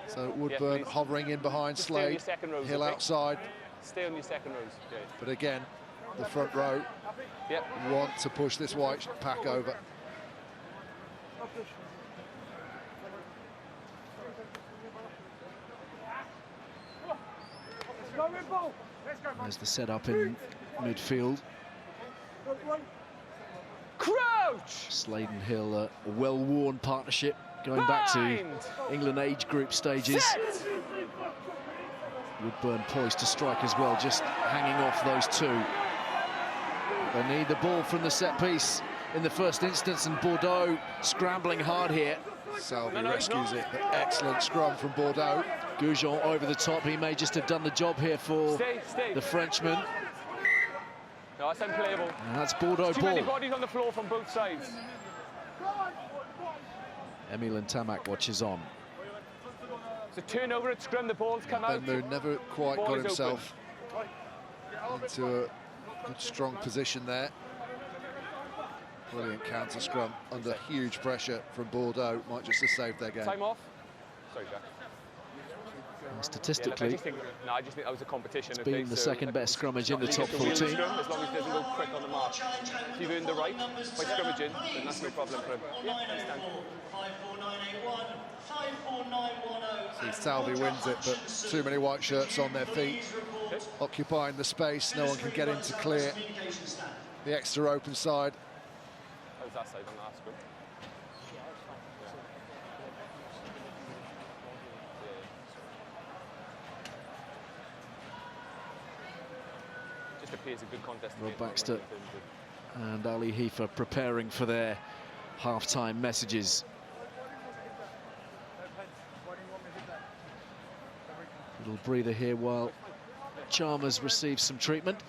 So Woodburn hovering in behind Slade. Hill outside. Stay on your second rows. Okay. But again, the front row want to push this white pack over. There's the setup in midfield. Crouch! Slade and Hill, a well-worn partnership going back to England age group stages. Set. Woodburn poised to strike as well, just hanging off those two. They need the ball from the set piece in the first instance, and Bordeaux scrambling hard here. Salvi rescues it, but excellent scrum from Bordeaux. Goujon over the top. He may just have done the job here for the Frenchman. No, that's unplayable. And that's Bordeaux Too ball. many bodies on the floor from both sides. Emile Ntamak watches on. It's a turnover at scrum, the ball's come out. Ben Moon never quite Ball got is himself into a good, strong position there. Brilliant counter scrum under huge pressure from Bordeaux. Might just have saved their game. Time off. Sorry, Jack. Statistically, I just think that was a competition. It's been the second best scrummage in the top 14. As long as it doesn't go quick on the mark. If you've earned the right by scrummaging, then that's no problem for him. See, Salvi wins it, but too many white shirts on their feet, occupying the space. No one can get in to clear the extra open side. How's that side on the last scrum? Just appears a good contest. Rob Baxter and Ali Heifer preparing for their half-time messages. Little breather here while Chalmers receives some treatment.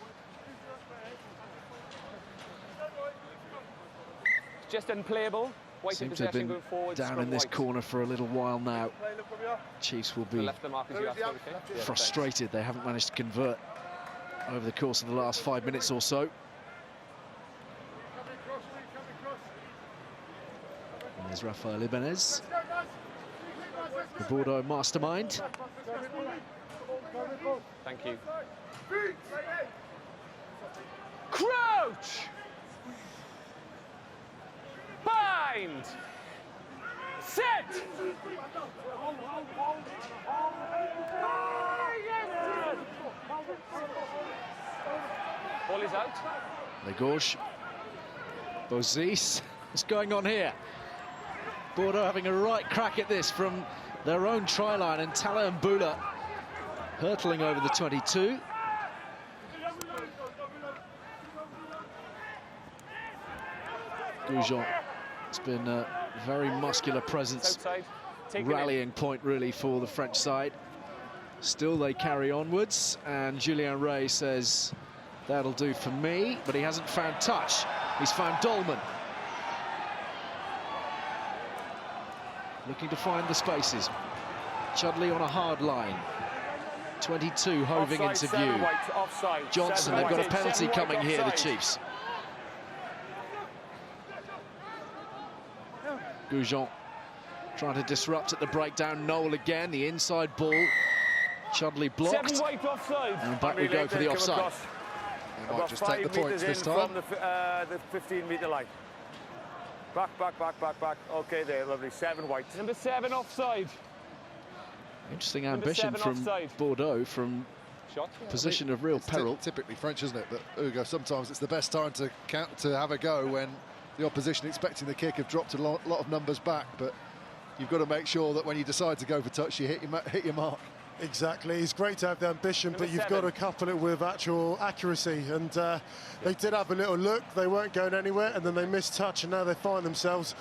Just unplayable. White Seems to have been down in this corner for a little while now. Chiefs will be frustrated. They haven't managed to convert over the course of the last 5 minutes or so. And there's Rafael Ibanez, the Bordeaux mastermind. Thank you. Crouch! Bind! Set! Ball is out. Legorge. Bozis. What's going on here? Bordeaux having a right crack at this from their own try line, and Tala Mbula hurtling over the 22. Goujon. It's been a very muscular presence, rallying point really for the French side. Still they carry onwards, and Julien Ray says, that'll do for me, but he hasn't found touch. He's found Dolman. Looking to find the spaces. Chudley on a hard line. 22 hoving into view. Johnson, they've got a penalty coming here, the Chiefs. Goujon trying to disrupt at the breakdown. Noel again, the inside ball. Chudley blocked. 7 white offside. And back we go for the offside. They might just take the points this time. From the 15-metre line. Back. Okay, there, lovely. 7 white. Number 7 offside. Interesting ambition from Bordeaux from position of real peril. Typically French, isn't it? But Hugo, sometimes it's the best time to have a go when the opposition expecting the kick have dropped a lot of numbers back. But you've got to make sure that when you decide to go for touch, you hit your mark. Exactly, it's great to have the ambition, but you've got to couple it with actual accuracy. And they did have a little look, they weren't going anywhere, and then they missed touch, and now they find themselves,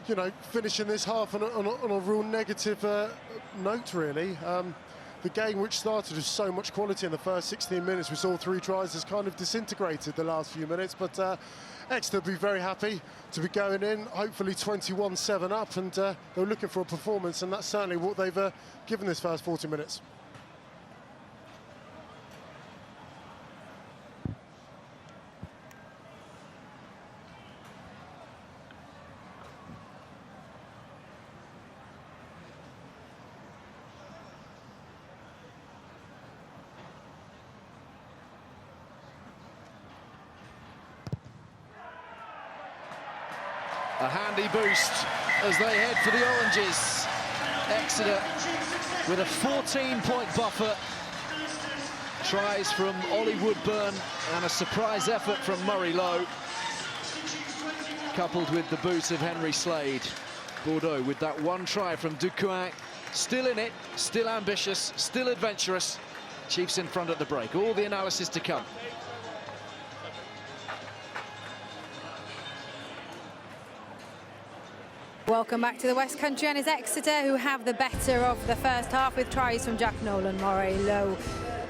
you know, finishing this half on a real negative note, really. The game, which started with so much quality in the first 16 minutes, we saw 3 tries, has kind of disintegrated the last few minutes, but Exeter will be very happy to be going in, hopefully 21-7 up, and they're looking for a performance, and that's certainly what they've given this first 40 minutes. A handy boost as they head for the oranges. Exeter with a 14-point buffer. Tries from Ollie Woodburn and a surprise effort from Murray Lowe, coupled with the boot of Henry Slade. Bordeaux with that one try from Ducoing, still in it, still ambitious, still adventurous. Chiefs in front at the break. All the analysis to come. Welcome back to the West Country, and it's Exeter who have the better of the first half with tries from Jack Nolan, Murray Lowe.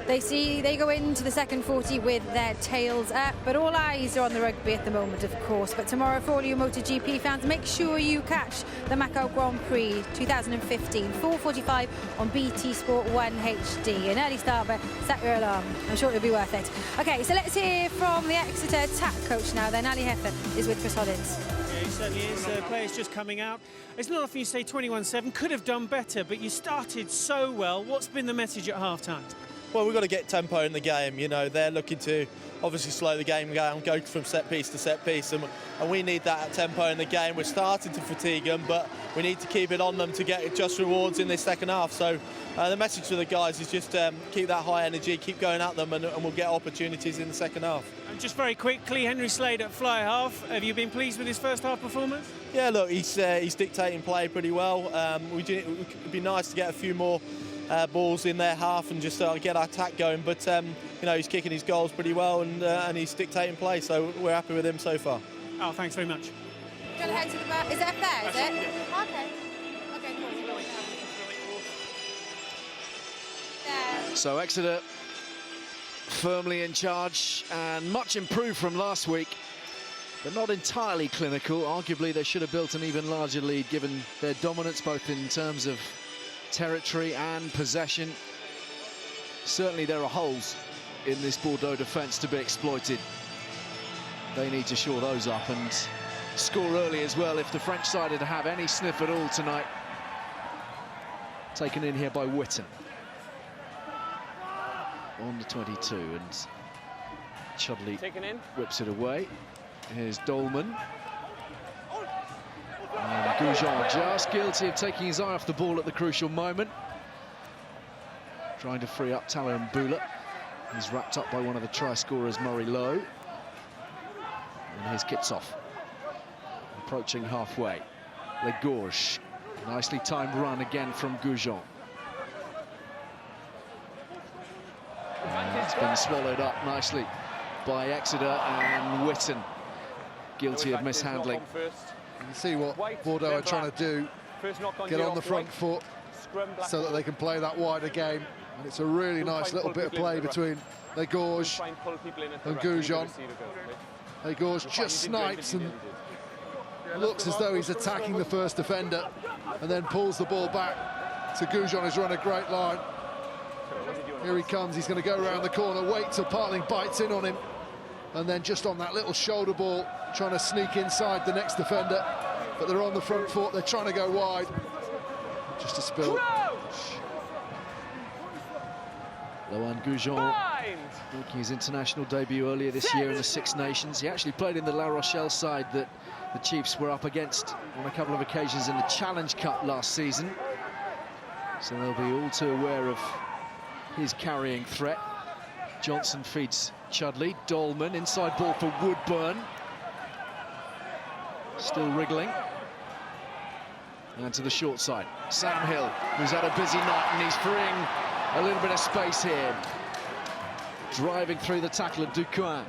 They go into the second 40 with their tails up, but all eyes are on the rugby at the moment, of course. But tomorrow, for all you MotoGP fans, make sure you catch the Macau Grand Prix 2015, 4:45 on BT Sport 1 HD. An early start, but set your alarm. I'm sure it'll be worth it. Okay, so let's hear from the Exeter attack coach now. Then Ali Heffer is with Chris Hollins. Yeah, he certainly is. Players just coming out. It's not often you say 21-7, could have done better, but you started so well. What's been the message at half-time? Well, we've got to get tempo in the game. You know, they're looking to obviously slow the game down, go from set piece to set piece, and we need that tempo in the game. We're starting to fatigue them, but we need to keep it on them to get just rewards in this second half. So the message to the guys is just keep that high energy, keep going at them, and we'll get opportunities in the second half. And just very quickly, Henry Slade at fly half. Have you been pleased with his first half performance? Yeah, look, he's dictating play pretty well. It'd be nice to get a few more balls in their half and just get our attack going, but you know, he's kicking his goals pretty well, and he's dictating play, so we're happy with him so far. Oh, thanks very much. Gonna head to the back. Is it up there, is it? Okay. Okay, cool. Yeah. So Exeter firmly in charge and much improved from last week, but not entirely clinical. Arguably they should have built an even larger lead given their dominance both in terms of territory and possession. Certainly there are holes in this Bordeaux defence to be exploited. They need to shore those up and score early as well if the French side are to have any sniff at all tonight. Taken in here by Witten on the 22, and Chudley whips it away. Here's Dolman. And Goujon just guilty of taking his eye off the ball at the crucial moment. Trying to free up Tala and Bula. He's wrapped up by one of the try scorers, Murray Lowe. And here's Kitsov. Approaching halfway. Legorge. Nicely timed run again from Goujon. And it's been swallowed up nicely by Exeter, and Witten guilty of mishandling. You can see what Bordeaux are trying to do, get on the front foot so that they can play that wider game. And it's a really nice little bit of play between Legorge and Goujon. Legorge just snipes and looks as though he's attacking the first defender, and then pulls the ball back to Goujon, who's run a great line. Here he comes, he's going to go around the corner, wait till Partling bites in on him, and then just on that little shoulder ball, trying to sneak inside the next defender. but they're on the front foot. They're trying to go wide. Just a spill. Lohan Goujon making his international debut earlier this year in the Six Nations. He actually played in the La Rochelle side that the Chiefs were up against on a couple of occasions in the Challenge Cup last season. So they'll be all too aware of his carrying threat. Johnson feeds Chudley. Dolman, inside ball for Woodburn. Still wriggling. And to the short side. Sam Hill, who's had a busy night, and he's freeing a little bit of space here. Driving through the tackle of Ducoin.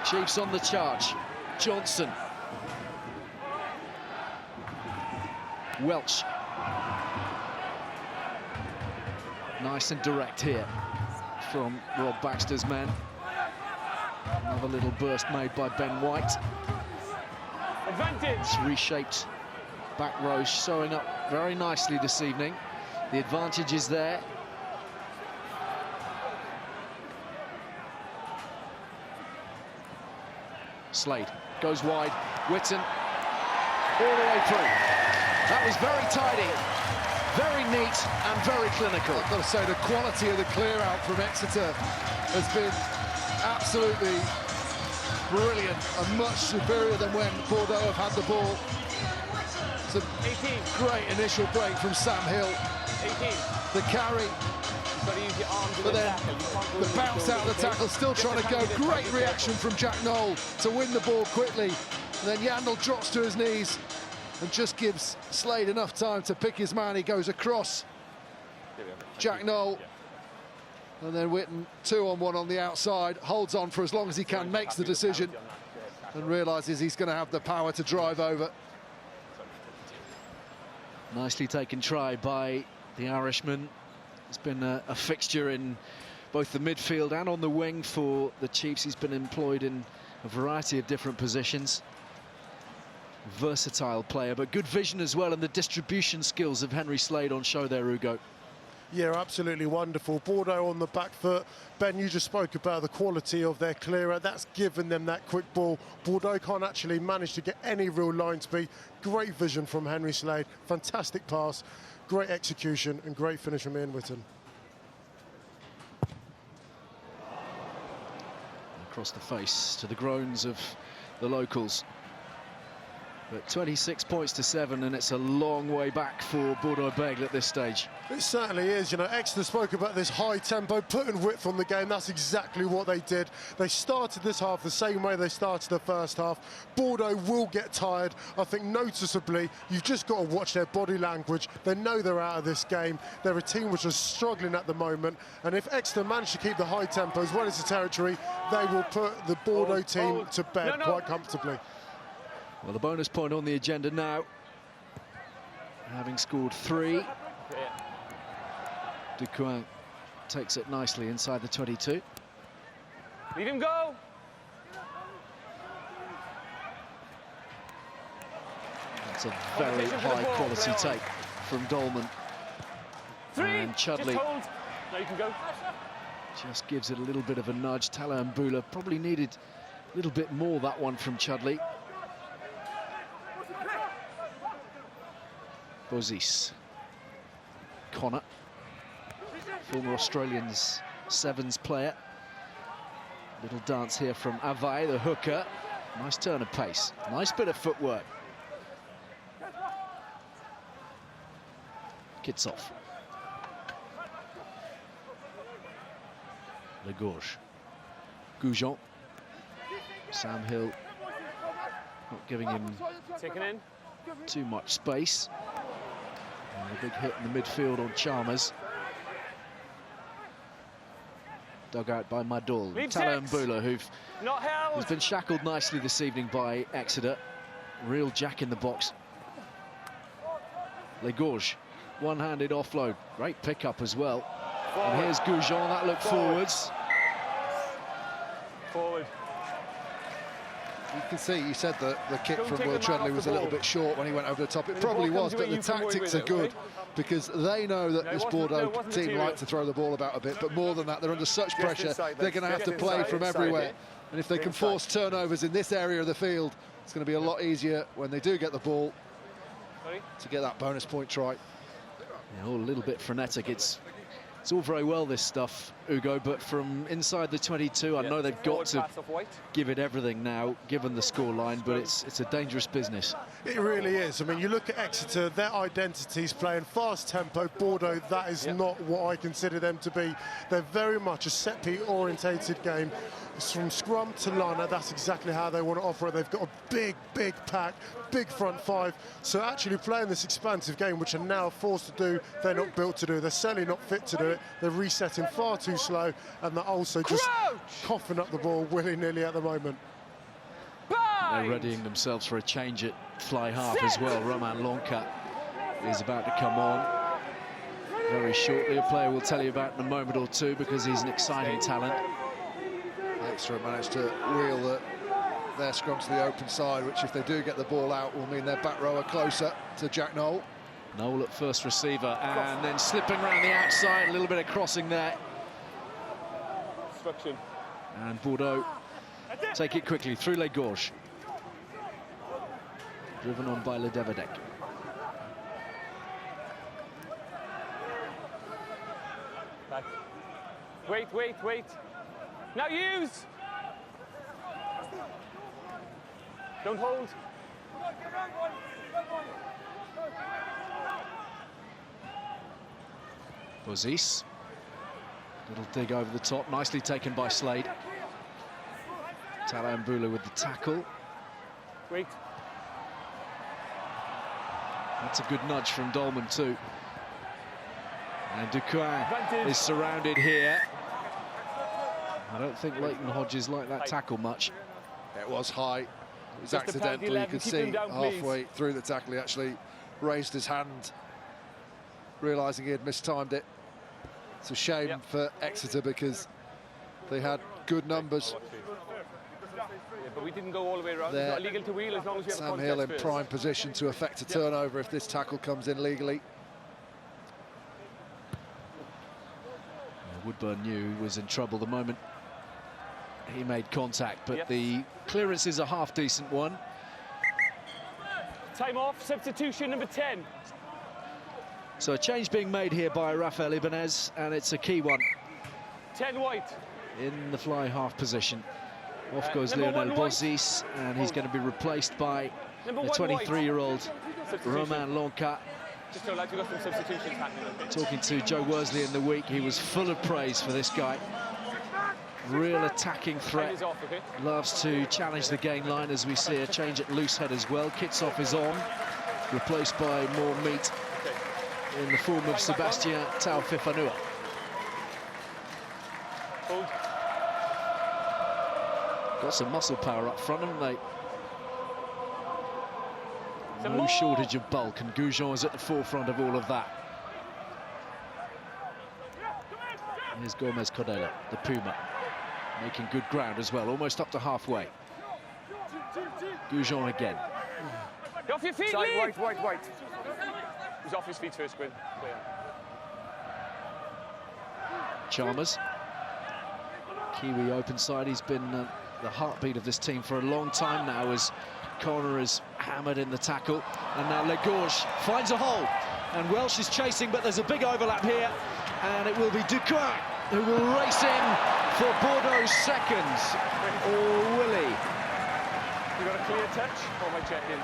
Chiefs on the charge. Johnson. Welch. Nice and direct here from Rob Baxter's men. Another little burst made by Ben White. Advantage. It's reshaped back row showing up very nicely this evening. The advantage is there. Slade goes wide. Whitten all the way through. That was very tidy, very neat and very clinical. I've got to say, the quality of the clear out from Exeter has been absolutely brilliant and much superior than when Bordeaux have had the ball. It's a great initial break from Sam Hill. 18. The carry, but then the bounce out of the tackle, still trying to go. Great reaction from Jack Knoll to win the ball quickly. And then Yandel drops to his knees and just gives Slade enough time to pick his man. He goes across Jack Knoll. And then Whitten, 2-on-1 on the outside, holds on for as long as he can, makes the decision, and realises he's going to have the power to drive over. Nicely taken try by the Irishman. It's been a fixture in both the midfield and on the wing for the Chiefs. He's been employed in a variety of different positions. Versatile player, but good vision as well, and the distribution skills of Henry Slade on show there, Ugo. Yeah, absolutely wonderful. Bordeaux on the back foot. Ben, you just spoke about the quality of their clearer. That's given them that quick ball. Bordeaux can't actually manage to get any real line speed. Great vision from Henry Slade. Fantastic pass, great execution, and great finish from Ian Whitten. Across the face to the groans of the locals. But 26 points to 7, and it's a long way back for Bordeaux Begles at this stage. It certainly is. You know, Exeter spoke about this high tempo, putting width on the game. That's exactly what they did. They started this half the same way they started the first half. Bordeaux will get tired. I think noticeably, you've just got to watch their body language. They know they're out of this game. They're a team which is struggling at the moment. And if Exeter manage to keep the high tempo as well as the territory, they will put the Bordeaux team to bed quite comfortably. Well, the bonus point on the agenda now, having scored 3. Ducoin takes it nicely inside the 22. Leave him go. That's a very high quality take from Dolman. 3. And Chudley just hold. Now you can go. Just gives it a little bit of a nudge. Talambula probably needed a little bit more, that one from Chudley. Bozis. Connor, former Australians Sevens player. Little dance here from Avai, the hooker. Nice turn of pace, nice bit of footwork. Kitsov. Le Gauche. Goujon. Sam Hill not giving him too much space. And a big hit in the midfield on Chalmers. Dug out by Madul. Talambula, who's been shackled nicely this evening by Exeter. Real jack in the box. Le Gauche, one-handed offload. Great pickup as well. And here's Goujon, that look forwards. Forward. You can see, you said that the kick from Will Chudley was a little bit short when he went over the top. It probably was, but the tactics are good because they know that this Bordeaux team like to throw the ball about a bit, but more than that, they're under such pressure, they're going to have to play from everywhere. And if they can force turnovers in this area of the field, it's going to be a lot easier when they do get the ball to get that bonus point try. Yeah, all a little bit frenetic. It's all very well, this stuff, Ugo, but from inside the 22, I know they've got to give it everything now, given the scoreline, but it's a dangerous business. It really is. I mean, you look at Exeter, their identity's playing fast tempo. Bordeaux, that is not what I consider them to be. They're very much a set-piece orientated game. It's from scrum to line, that's exactly how they want to operate. They've got a big pack, big front five. So actually playing this expansive game, which are now forced to do, they're not built to do. They're certainly not fit to do it. They're resetting far too slow, and they're also just coughing up the ball willy-nilly at the moment. They're readying themselves for a change at fly half as well. Roman Lonka is about to come on very shortly. A player we'll tell you about in a moment or two because he's an exciting talent. Exeter managed to wheel their scrum to the open side, which if they do get the ball out will mean their back row are closer to Jack Noel. Noel at first receiver and then slipping around the outside, a little bit of crossing there. Instruction. And Bordeaux take it quickly through Les Gorges. Driven on by Le Devedek. Wait. Now use! Don't hold. Bozis. Little dig over the top, nicely taken by Slade. Talambula with the tackle. Wait. That's a good nudge from Dolman too. And Ducoin is surrounded here. I don't think Leighton Hodges liked that tackle much. It was high. It was accidental. You could see halfway through the tackle he actually raised his hand, realising he had mistimed it. It's a shame for Exeter because they had good numbers. But we didn't go all the way around. It's not illegal to wheel as long as you have Sam Hill in prime position to affect a turnover if this tackle comes in legally. Woodburn knew he was in trouble the moment he made contact, but the clearance is a half-decent one. Time off, substitution number 10. So a change being made here by Rafael Ibanez, and it's a key one. 10 white. In the fly half position. Off goes Lionel Bozis, and he's going to be replaced by the 23-year-old Roman Lonka. Just so like we've got some substitutions happening. Talking to Joe Worsley in the week, he was full of praise for this guy. Real attacking threat. Loves to challenge the gain line, as we see a change at loose head as well. Kitsoff is on, replaced by more meat in the form of Sebastien Taufifanua. Got some muscle power up front, haven't they? No shortage of bulk, and Goujon is at the forefront of all of that. Here's Gomez Cordela, the Puma, making good ground as well, almost up to halfway. Goujon again. Get off your feet, Lee! White. He's off his feet first, Gwyn. Chalmers. Kiwi open side, he's been the heartbeat of this team for a long time now, as Connor is hammered in the tackle, and now Les Gorges finds a hole, and Welsh is chasing, but there's a big overlap here, and it will be Ducoin who will race in for Bordeaux seconds, or will he? You got a clear touch, or am I checking?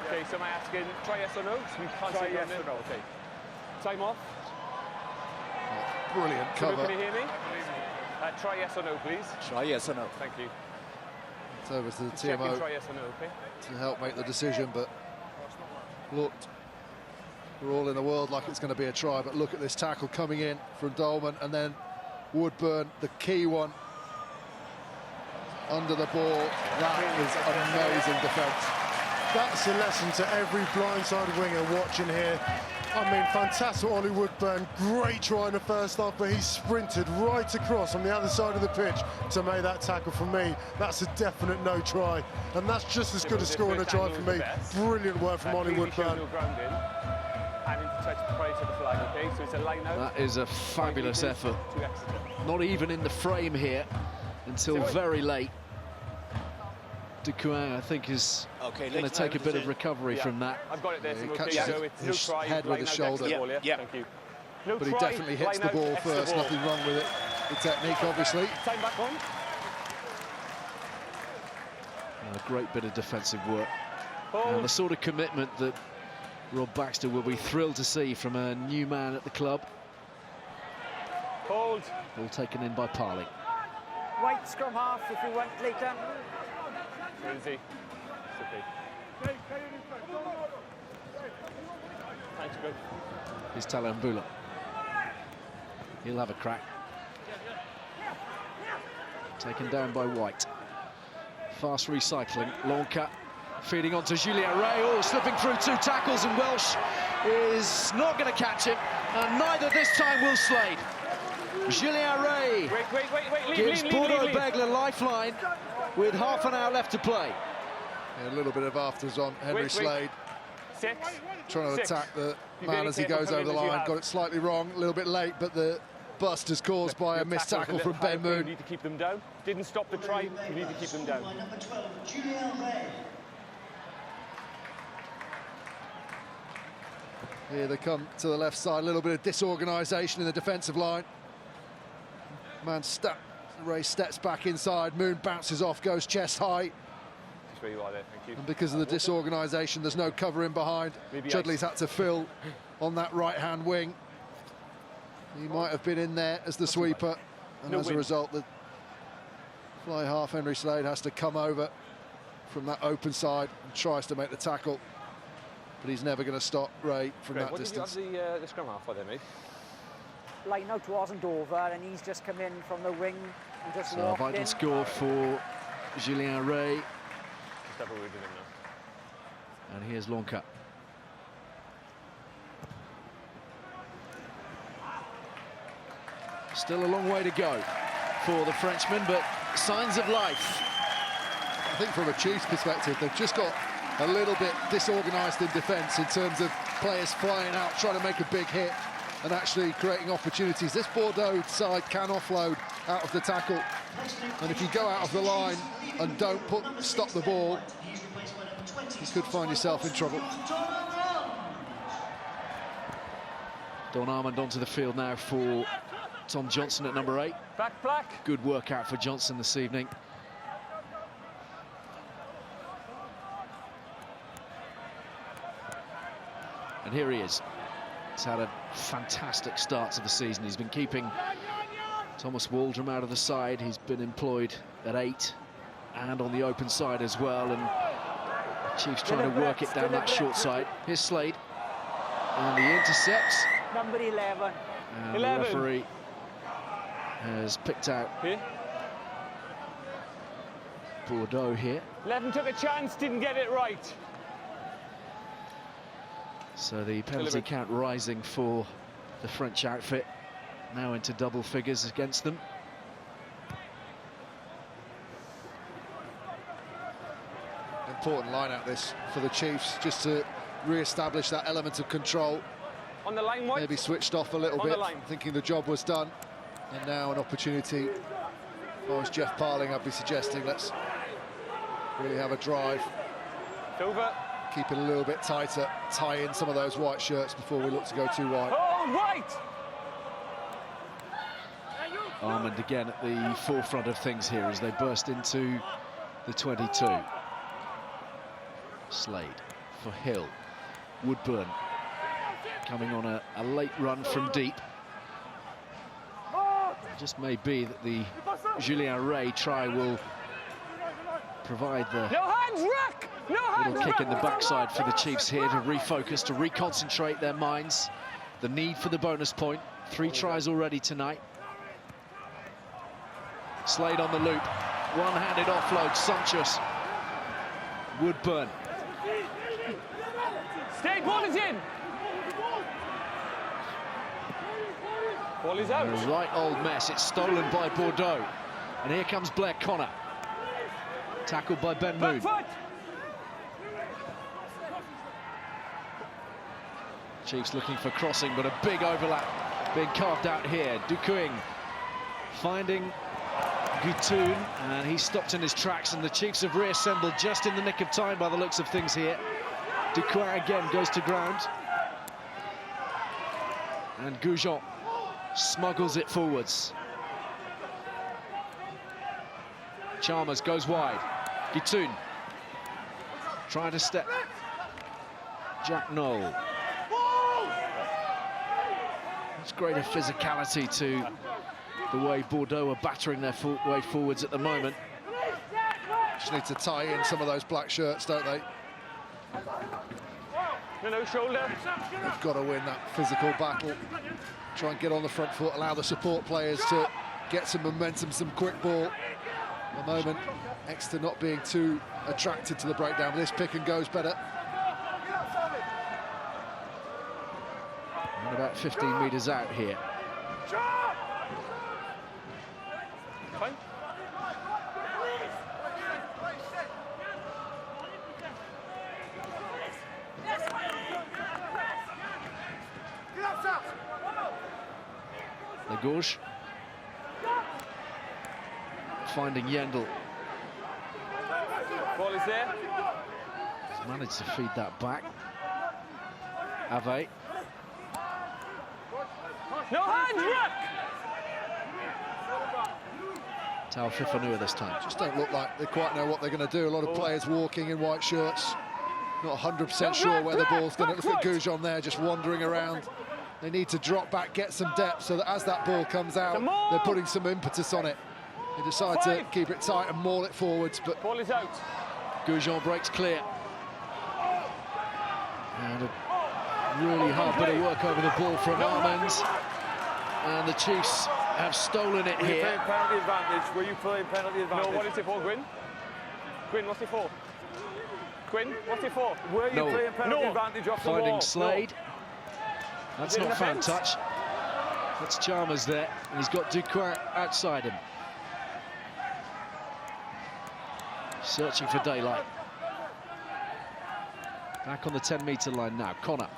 Okay, so am I asking, try yes or no? So we can't say yes or no. Okay. Time off. Brilliant cover. Can you hear me? Try yes or no, please. Try yes or no. Thank you. It's over to the TMO try yes or no, okay? to help make the decision, but looked for all in the world like it's going to be a try, but look at this tackle coming in from Dolman, and then Woodburn, the key one, under the ball. That is amazing defence. That's a lesson to every blindside winger watching here. I mean, fantastic Ollie Woodburn, great try in the first half, but he sprinted right across on the other side of the pitch to make that tackle. For me, that's a definite no try, and that's just as good as scoring a try for me. Brilliant work from Ollie Woodburn. That is a fabulous effort. Not even in the frame here. until very late. Ducoin, I think, is going to take a bit of recovery from that. I've got it there. He So catches his head with his shoulder. Thank you. No but he try, definitely hits the line ball out, first. ball. Nothing wrong with it. The technique, obviously. Time back on. A great bit of defensive work. And the sort of commitment that Rob Baxter will be thrilled to see from a new man at the club. Hold. Ball taken in by Parley. White scrum half if you want later. Where is he? It's okay. Thanks, good. Here's Talambula. He'll have a crack. Taken down by White. Fast recycling. Long cut. Feeding onto Julien Ray. Oh, slipping through 2 tackles, and Welsh is not going to catch him. And neither this time will Slade. Julien Ray gives Bordeaux Begles a lifeline with half an hour left to play. Yeah, a little bit of afters on Henry Slade. Trying to attack the man as he goes over the line. Got it slightly wrong, a little bit late, but the bust is caused by a missed tackle from Ben Moon. You need to keep them down. Didn't stop the try. You need to keep them down. Here they come to the left side. A little bit of disorganisation in the defensive line. Ray steps back inside. Moon bounces off, goes chest high. Just where you are there, thank you. And because of the disorganisation, there's no cover in behind. Chudley's had to fill on that right-hand wing. He might have been in there as the sweeper, and as a result, the fly half Henry Slade has to come over from that open side and tries to make the tackle, but he's never going to stop Ray from that distance. What did you have the scrum half for there, mate? Line out wasn't over, and he's just come in from the wing and just So a vital score for Julien Ray. Just have a word with him now. And here's Lonka. Still a long way to go for the Frenchman, but signs of life. I think from a Chiefs perspective, they've just got a little bit disorganised in defence in terms of players flying out, trying to make a big hit and actually creating opportunities. This Bordeaux side can offload out of the tackle, and if you go out of the line and don't stop the ball, you could find yourself in trouble. Don Armand onto the field now for Tom Johnson at number 8. Back black. Good work out for Johnson this evening. And here he is. He's had a fantastic start to the season. He's been keeping Thomas Waldrom out of the side. He's been employed at 8 and on the open side as well. And Chiefs trying to work it down that short side. Here's Slade. And the intercepts. Number 11. And the referee has picked out Bordeaux here. 11 took a chance, didn't get it right. So the penalty count rising for the French outfit, now into double figures against them. Important line out this for the Chiefs, just to re-establish that element of control. On the line, White. Maybe switched off a little bit, thinking the job was done. And now an opportunity. If I was Jeff Parling, I'd be suggesting let's really have a drive. It's over. Keep it a little bit tighter, tie in some of those white shirts before we look to go too wide. Oh, White! Armand again at the forefront of things here as they burst into the 22. Slade for Hill. Woodburn coming on a late run from deep. It just may be that the Julien Ray try will provide the little kick in the backside for the Chiefs here to refocus, to reconcentrate their minds. The need for the bonus point. 3 tries already tonight. Slade on the loop. One-handed offload, sumptuous. Woodburn. Stay, ball is in. Ball is out. A right old mess. It's stolen by Bordeaux. And here comes Blair Connor. Tackled by Ben Moon. Chiefs looking for crossing, but a big overlap being carved out here. Ducoing finding Gutoun, and he's stopped in his tracks, and the Chiefs have reassembled just in the nick of time by the looks of things here. Ducoin again goes to ground. And Goujon smuggles it forwards. Chalmers goes wide. Gutoun trying to step. Jack Knoll. There's greater physicality to the way Bordeaux are battering their way forwards at the moment. Just need to tie in some of those black shirts, don't they? No, shoulder. They've got to win that physical battle. Try and get on the front foot, allow the support players to get some momentum, some quick ball. At the moment, Exeter not being too attracted to the breakdown. This pick and goes better. And about 15 metres out here. Fine. Legauche finding Yendel. Ball is there. He's managed to feed that back. Ave. No hands, Rook! Tao Fifanua this time. Just don't look like they quite know what they're going to do. A lot of players walking in white shirts. Not 100% sure where the ball's going to... Look at Goujon there, just wandering around. They need to drop back, get some depth, so that as that ball comes out, they're putting some impetus on it. They decide to keep it tight and maul it forwards, but... Ball is out. Goujon breaks clear. And a really hard bit of work over the ball from Armand. And the Chiefs have stolen it here. Were you playing penalty advantage? Were you playing penalty advantage? No, what is it for, Gwyn? Gwyn, what's it for? Gwyn, what's it for? Were you playing penalty advantage off the wall? Finding Slade. That's not fan fence? touch. That's Chalmers there, and he's got Ducoin outside him. Searching for daylight. Back on the 10-metre line now. Connor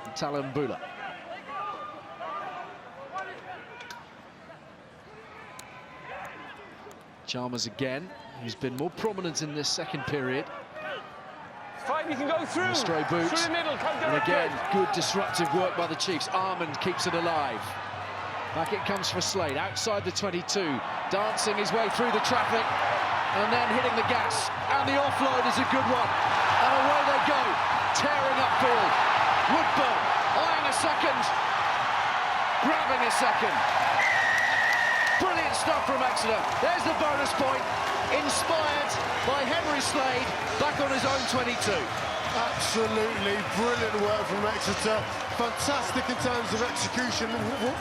and Talambula. Chalmers again. He's been more prominent in this second period. Fine, you can go through. And a stray boot. Through the middle, And again, good disruptive work by the Chiefs. Armand keeps it alive. Back it comes for Slade, outside the 22. Dancing his way through the traffic. And then hitting the gas. And the offload is a good one. And away they go. Tearing upfield. Woodburn eyeing a second. Grabbing a second. Brilliant stuff from Exeter. There's the bonus point. Inspired by Henry Slade, back on his own 22. Absolutely brilliant work from Exeter. Fantastic in terms of execution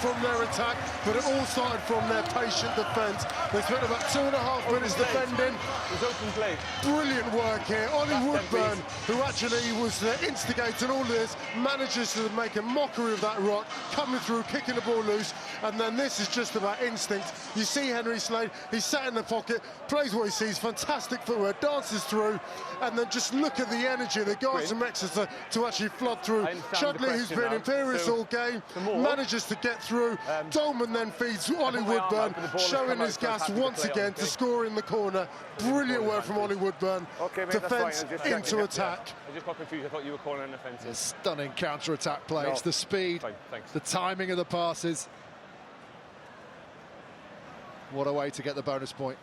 from their attack, but it all started from their patient defence. They spent about 2.5 minutes defending. It was open play. Brilliant work here. Ollie Woodburn, who actually was the instigator in all this, manages to make a mockery of that rock, coming through, kicking the ball loose, and then this is just about instinct. You see Henry Slade, he's sat in the pocket, plays what he sees, fantastic footwork, dances through, and then just look at the energy of the guys from Exeter to actually flood through. Chudley, who's been imperious all game, manages to get through. Dolman then feeds Ollie Woodburn, showing his gas once again to score in the corner. Brilliant work from Ollie Woodburn. Defence into attack. I just got confused. I thought you were calling an offensive. A stunning counter-attack play. It's the speed, the timing of the passes. What a way to get the bonus point.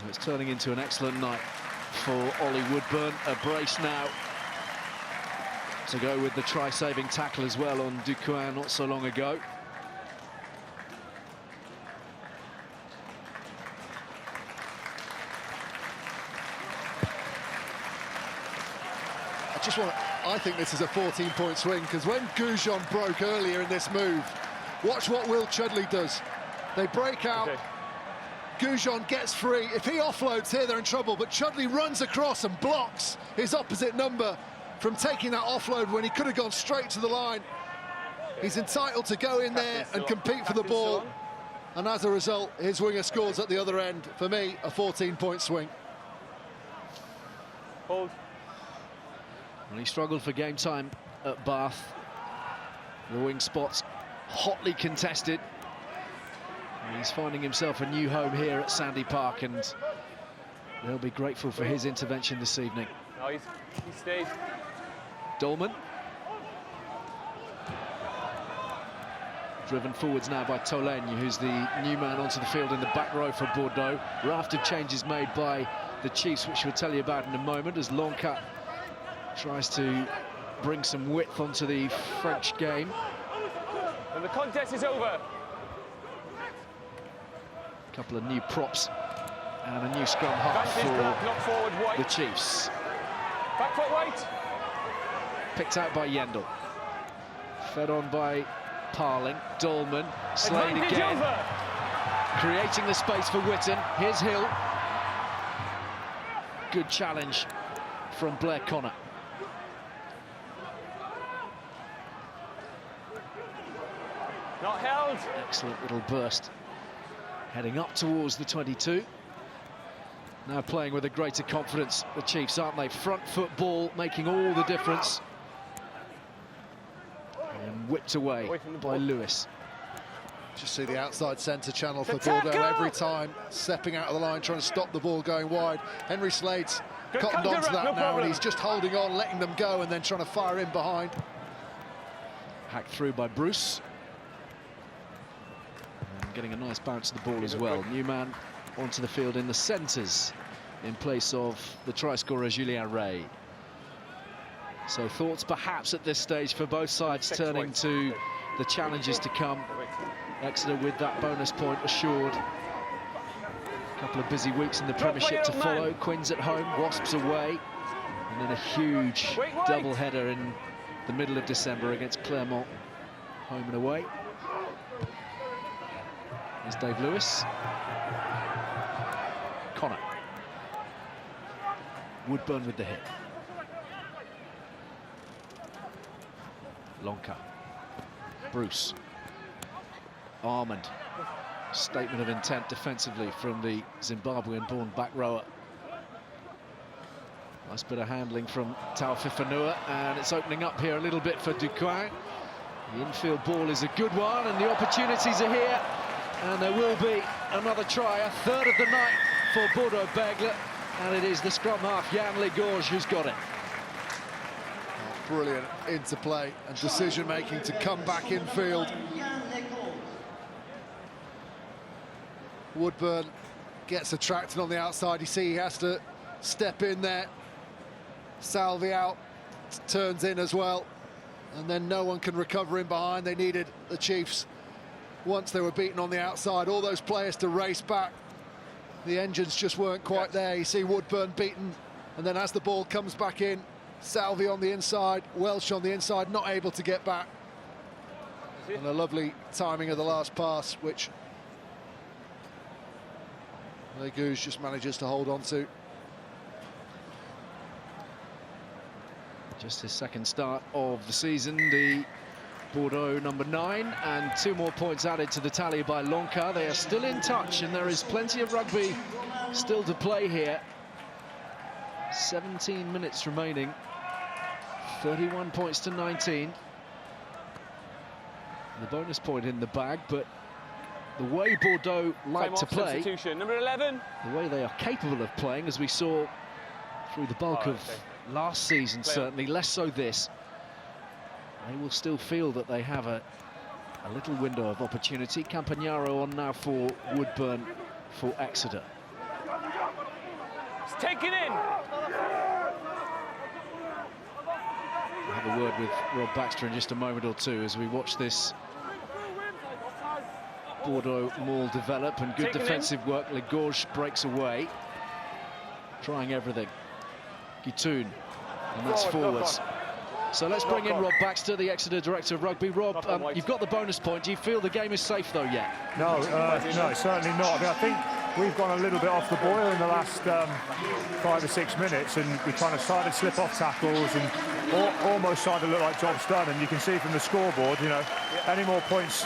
It's turning into an excellent night for Ollie Woodburn. A brace now to go with the try-saving tackle as well on Ducoin not so long ago. I think this is a 14-point swing, because when Goujon broke earlier in this move, watch what Will Chudley does. They break out. Okay. Goujon gets free. If he offloads here, they're in trouble, but Chudley runs across and blocks his opposite number from taking that offload when he could have gone straight to the line. He's entitled to go in there and compete for the ball, and as a result, his winger scores at the other end. For me, a 14-point swing. Hold. Well, he struggled for game time at Bath. The wing spots hotly contested. And he's finding himself a new home here at Sandy Park, and they'll be grateful for his intervention this evening. No, he stayed. Dolman. Driven forwards now by Tolègne, who's the new man onto the field in the back row for Bordeaux. Raft of changes made by the Chiefs, which we'll tell you about in a moment, as Lonca tries to bring some width onto the French game. And the contest is over. A couple of new props and a new scrum half for the Chiefs. Back foot right. Picked out by Yendel. Fed on by Parling. Dolman. Slade again. Over. Creating the space for Witten. Here's Hill. Good challenge from Blair Connor. Not held. Excellent little burst. Heading up towards the 22. Now playing with a greater confidence, the Chiefs, aren't they? Front foot ball making all the difference. And whipped away by Lewis. Just see the outside centre channel for Bordeaux every time, stepping out of the line, trying to stop the ball going wide. Henry Slade's cottoned onto that now, and he's just holding on, letting them go, and then trying to fire in behind. Hacked through by Bruce. And getting a nice bounce to the ball as well. New man onto the field in the centres in place of the try scorer Julien Ray. So thoughts perhaps at this stage for both sides turning to the challenges to come. Exeter with that bonus point assured. A couple of busy weeks in the Premiership to follow. Quins at home, Wasps away, and then a huge double-header in the middle of December against Clermont, home and away. Here's Dave Lewis. Connor. Woodburn with the hit. Lonca. Bruce. Armand. Statement of intent defensively from the Zimbabwean-born back rower. Nice bit of handling from Taofifanua, and it's opening up here a little bit for Ducoin. The infield ball is a good one, and the opportunities are here. And there will be another try, a third of the night for Bordeaux Begles, and it is the scrum half, Yann Legorge, who's got it. Brilliant interplay and decision-making to come back in field. Woodburn gets attracted on the outside. You see he has to step in there. Salvi out, turns in as well. And then no one can recover in behind. They needed the Chiefs, once they were beaten on the outside, all those players to race back. The engines just weren't quite there. You see Woodburn beaten, and then as the ball comes back in, Salvi on the inside, Welsh on the inside, not able to get back. And a lovely timing of the last pass, which Legouge just manages to hold on to. Just his second start of the season, the Bordeaux number 9, and 2 more points added to the tally by Lonca. They are still in touch, and there is plenty of rugby still to play here. 17 minutes remaining, 31 points to 19. The bonus point in the bag, but the way Bordeaux like to play, number 11. the way they are capable of playing, as we saw through the bulk of last season, certainly, less so this, they will still feel that they have a little window of opportunity. Campagnaro on now for Woodburn for Exeter. It's taken in. We'll have a word with Rob Baxter in just a moment or two as we watch this Bordeaux maul develop, and good defensive work. Legorge breaks away, trying everything. Guitoun, and that's forwards. So let's bring in Rob Baxter, the Exeter Director of Rugby. Rob, you've got the bonus point. Do you feel the game is safe, though, yet? No, no, certainly not. I mean, I think we've gone a little bit off the boil in the last 5 or 6 minutes, and we kind of started to slip off tackles and almost started to look like jobs done. And you can see from the scoreboard, you know, any more points,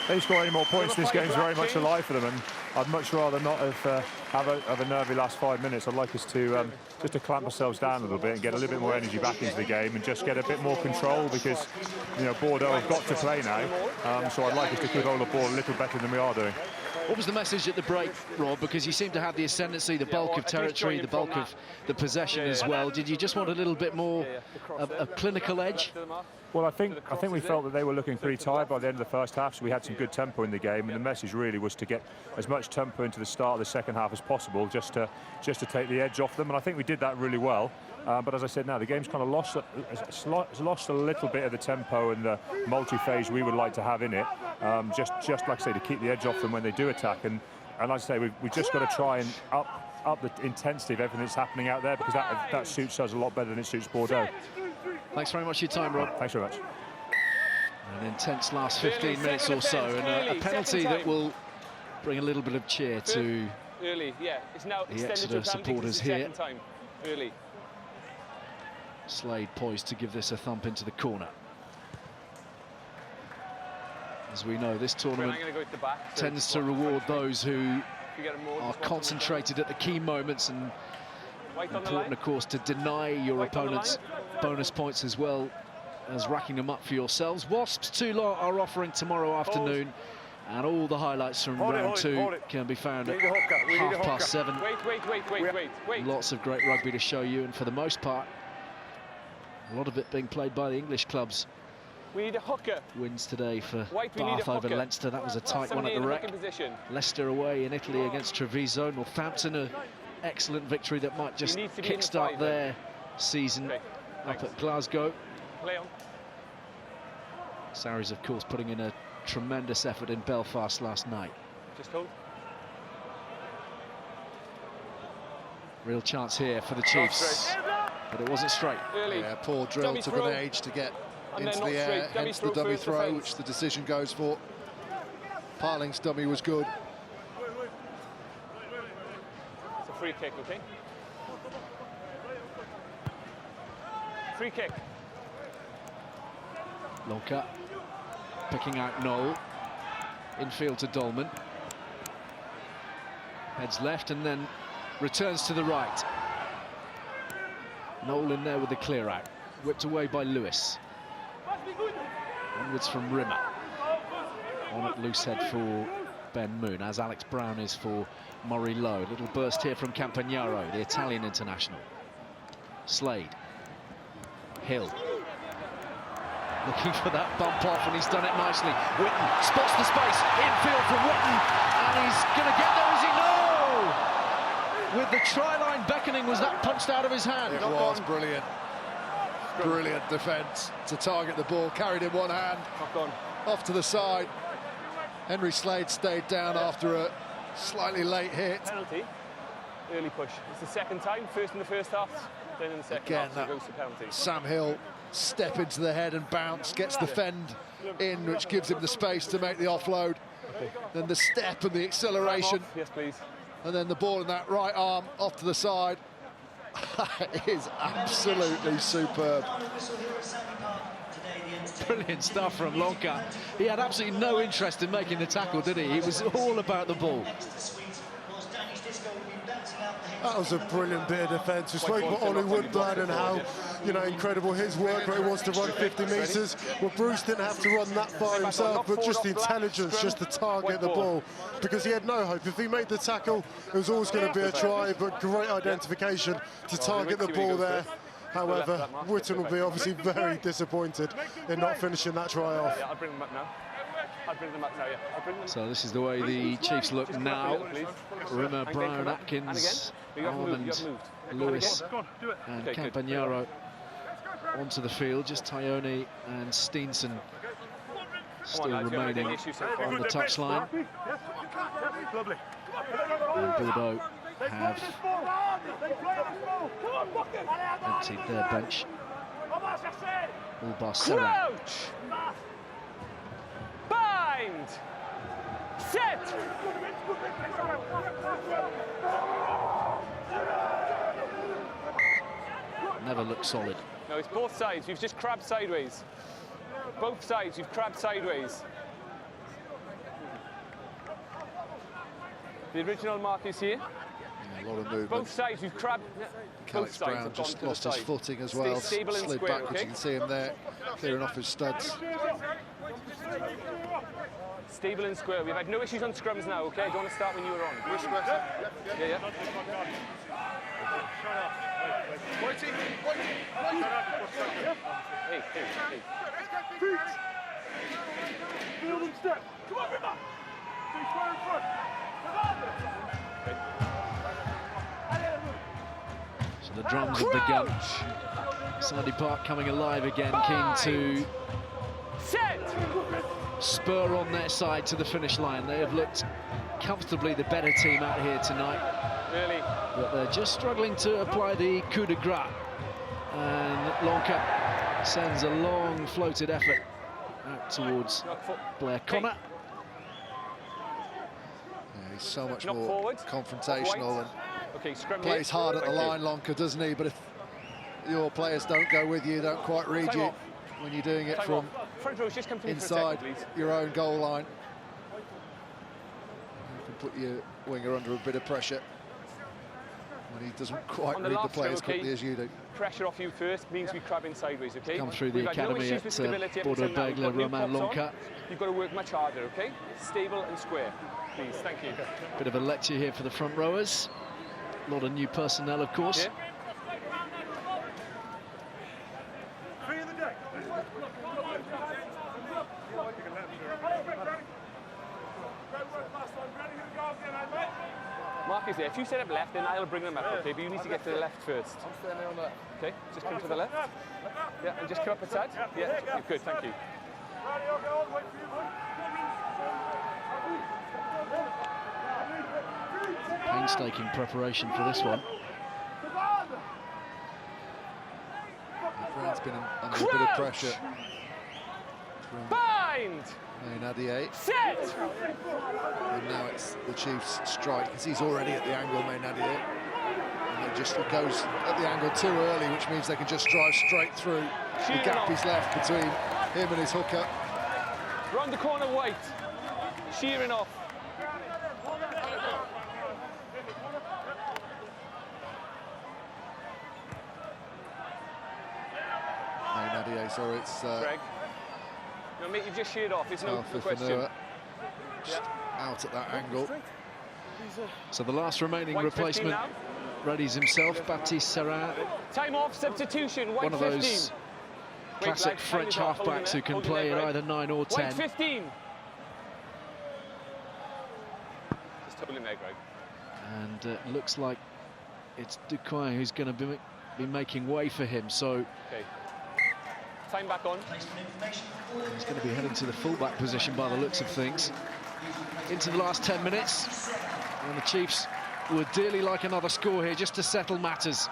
they score any more points, this game's very much alive for them. And I'd much rather not have a nervy last 5 minutes. I'd like us to just to clamp ourselves down a little bit and get a little bit more energy back into the game and just get a bit more control, because Bordeaux have got to play now. So I'd like us to control the ball a little better than we are doing. What was the message at the break, Rob? Because you seem to have the ascendancy, the bulk of territory, the bulk of the possession as well. Did you just want a little bit more of a clinical edge? Well, I think we felt that they were looking pretty tired by the end of the first half, so we had some good tempo in the game, and the message really was to get as much tempo into the start of the second half as possible, just to take the edge off them, and I think we did that really well. But as I said, now the game's kind of lost a little bit of the tempo and the multi-phase we would like to have in it. Just like I say, to keep the edge off them when they do attack, and as I say, we've just got to try and up the intensity of everything that's happening out there, because that suits us a lot better than it suits Bordeaux. Thanks very much for your time, Rob. Thanks very much. An intense last 15 minutes or so, and a penalty that will bring a little bit of cheer to It's now the Exeter supporters here. Early. Slade poised to give this a thump into the corner. As we know, this tournament tends to reward those who are concentrated at the key moments, and important, of course, to deny your opponents bonus points as well as racking them up for yourselves. Wasps Toulon are offering tomorrow afternoon, and all the highlights from round two can be found at 7:30. Wait. Lots of great rugby to show you, and for the most part, a lot of it being played by the English clubs. We need a hooker. Wins today for Bath over Leinster. That was a tight one at the Rec. Leicester away in Italy against Treviso. Northampton, an excellent victory that might just kickstart their season up at Glasgow. Play on. Sarries, of course, putting in a tremendous effort in Belfast last night. Just hold. Real chance here for the Chiefs, but it wasn't straight. Yeah, poor drill, took an age to get into the air, hence the dummy throw, which the decision goes for. Parling's dummy was good. It's a free kick, okay? Free kick. Lonka picking out Noel. Infield to Dolman. Heads left and then returns to the right. Noel in there with the clear out. Whipped away by Lewis. Onwards from Rimmer. On at loose head for Ben Moon, as Alex Brown is for Murray Lowe. Little burst here from Campagnaro, the Italian international. Slade. Hill. Looking for that bump off, and he's done it nicely. Whitten spots the space. Infield from Whitten, and he's going to get there, is he? No! With the try line beckoning, was that punched out of his hand? It was brilliant. Brilliant defence to target the ball, carried in one hand, off to the side. Henry Slade stayed down after a slightly late hit. Penalty, early push. It's the second time, first in the first half, then in the second half, so it goes to penalty. Sam Hill step into the head and bounce, gets the fend in, which gives him the space to make the offload. Then the step and the acceleration. Yes, please. And then the ball in that right arm off to the side. That is absolutely superb. Brilliant stuff from Lonka. He had absolutely no interest in making the tackle, did he? He was all about the ball. That was a brilliant bit of defence. We spoke about Ollie Woodburn and how, incredible his work rate was to run 50 metres. Well, Bruce didn't have to run that far himself, but just the intelligence just to target the ball, because he had no hope. If he made the tackle, it was always going to be a try, but great identification to target the ball there. However, Whitten will be obviously very disappointed in not finishing that try off. I'll bring them up now. So this is the way the Chiefs look now. Rimmer, Brown, Atkins, Almond, Lewis and Campagnaro onto the field. Just Tyone and Steenson still remaining on the touchline. And Bordeaux have emptied their bench. All bar Serra. Bind! Set! Never looked solid. No, it's both sides. You've just crabbed sideways. Both sides, you've crabbed sideways. The original mark is here. Yeah, a lot of movement. Both sides, we've crabbed. Alex Brown just lost his footing as well. Stay stable and slid square, backwards. okay? You can see him there, clearing off his studs. Stable and square. We've had no issues on scrums now, okay? I don't want to start when you were on. Which scrums? Yeah. Hey. Feel them step. Come on, River. Stay square in front. So the drums have begun. Sandy Park coming alive again, keen to spur on their side to the finish line. They have looked comfortably the better team out here tonight. Really? But they're just struggling to apply the coup de grace. And Lonka sends a long floated effort out towards Blair Connor. Yeah, he's so much more confrontational and okay, plays hard at the line, Lonka, doesn't he? But if your players don't go with you, don't quite read you when you're doing it from inside your own goal line, you can put your winger under a bit of pressure when he doesn't quite read the play as quickly as you do. Pressure off you first means we crab in sideways, okay? Come through the academy at Bordeaux Begles, Romain Lonka. You've got to work much harder, okay? Stable and square, please. Thank you. Bit of a lecture here for the front rowers. A lot of new personnel, of course. Yeah. Mark is there. If you set up left, then I'll bring them up, okay? But you need to get to the left first. I'm standing on left. Okay, just come to the left. Yeah, and just come up a tad. Yeah, you're good, thank you. Painstaking preparation for this one. Brown's been under a bit of pressure. Bind! Maynadier. Set! And now it's the Chiefs' strike. He's already at the angle, Maynadier. And it goes at the angle too early, which means they can just drive straight through the gap he's left between him and his hooker. Round the corner, White. Shearing off. Maynadier, so it's... Greg. No, mate, you've just sheared off. It's no question. Just out at that angle. So the last remaining replacement readies himself, Baptiste Serrat. Time off, substitution, White. One of those classic French halfbacks who can play at either 9 or 10. White 15. Just hold him there, Greg. And it looks like it's Ducoin who's going to be making way for him. So okay. Time back on. He's going to be heading to the fullback position by the looks of things. Into the last 10 minutes. And the Chiefs would dearly like another score here just to settle matters.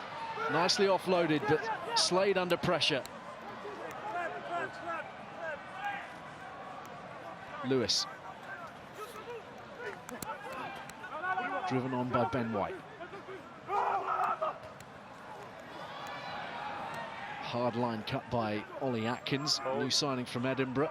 Nicely offloaded, but Slade under pressure. Lewis. Driven on by Ben White. Hard line cut by Ollie Atkins, new signing from Edinburgh.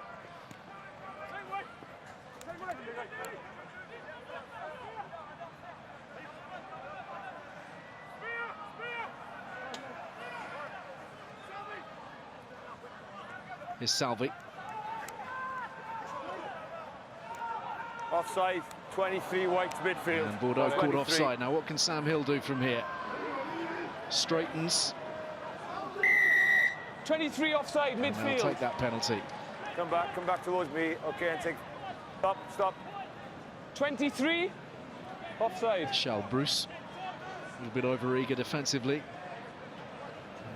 Here's Salvi. Offside, 23 White's midfield. And Bordeaux called offside. Now what can Sam Hill do from here? Straightens. 23 offside, and midfield. They'll take that penalty. Come back towards me. Okay, and take. Stop. 23 offside. Charles Bruce, a little bit over-eager defensively.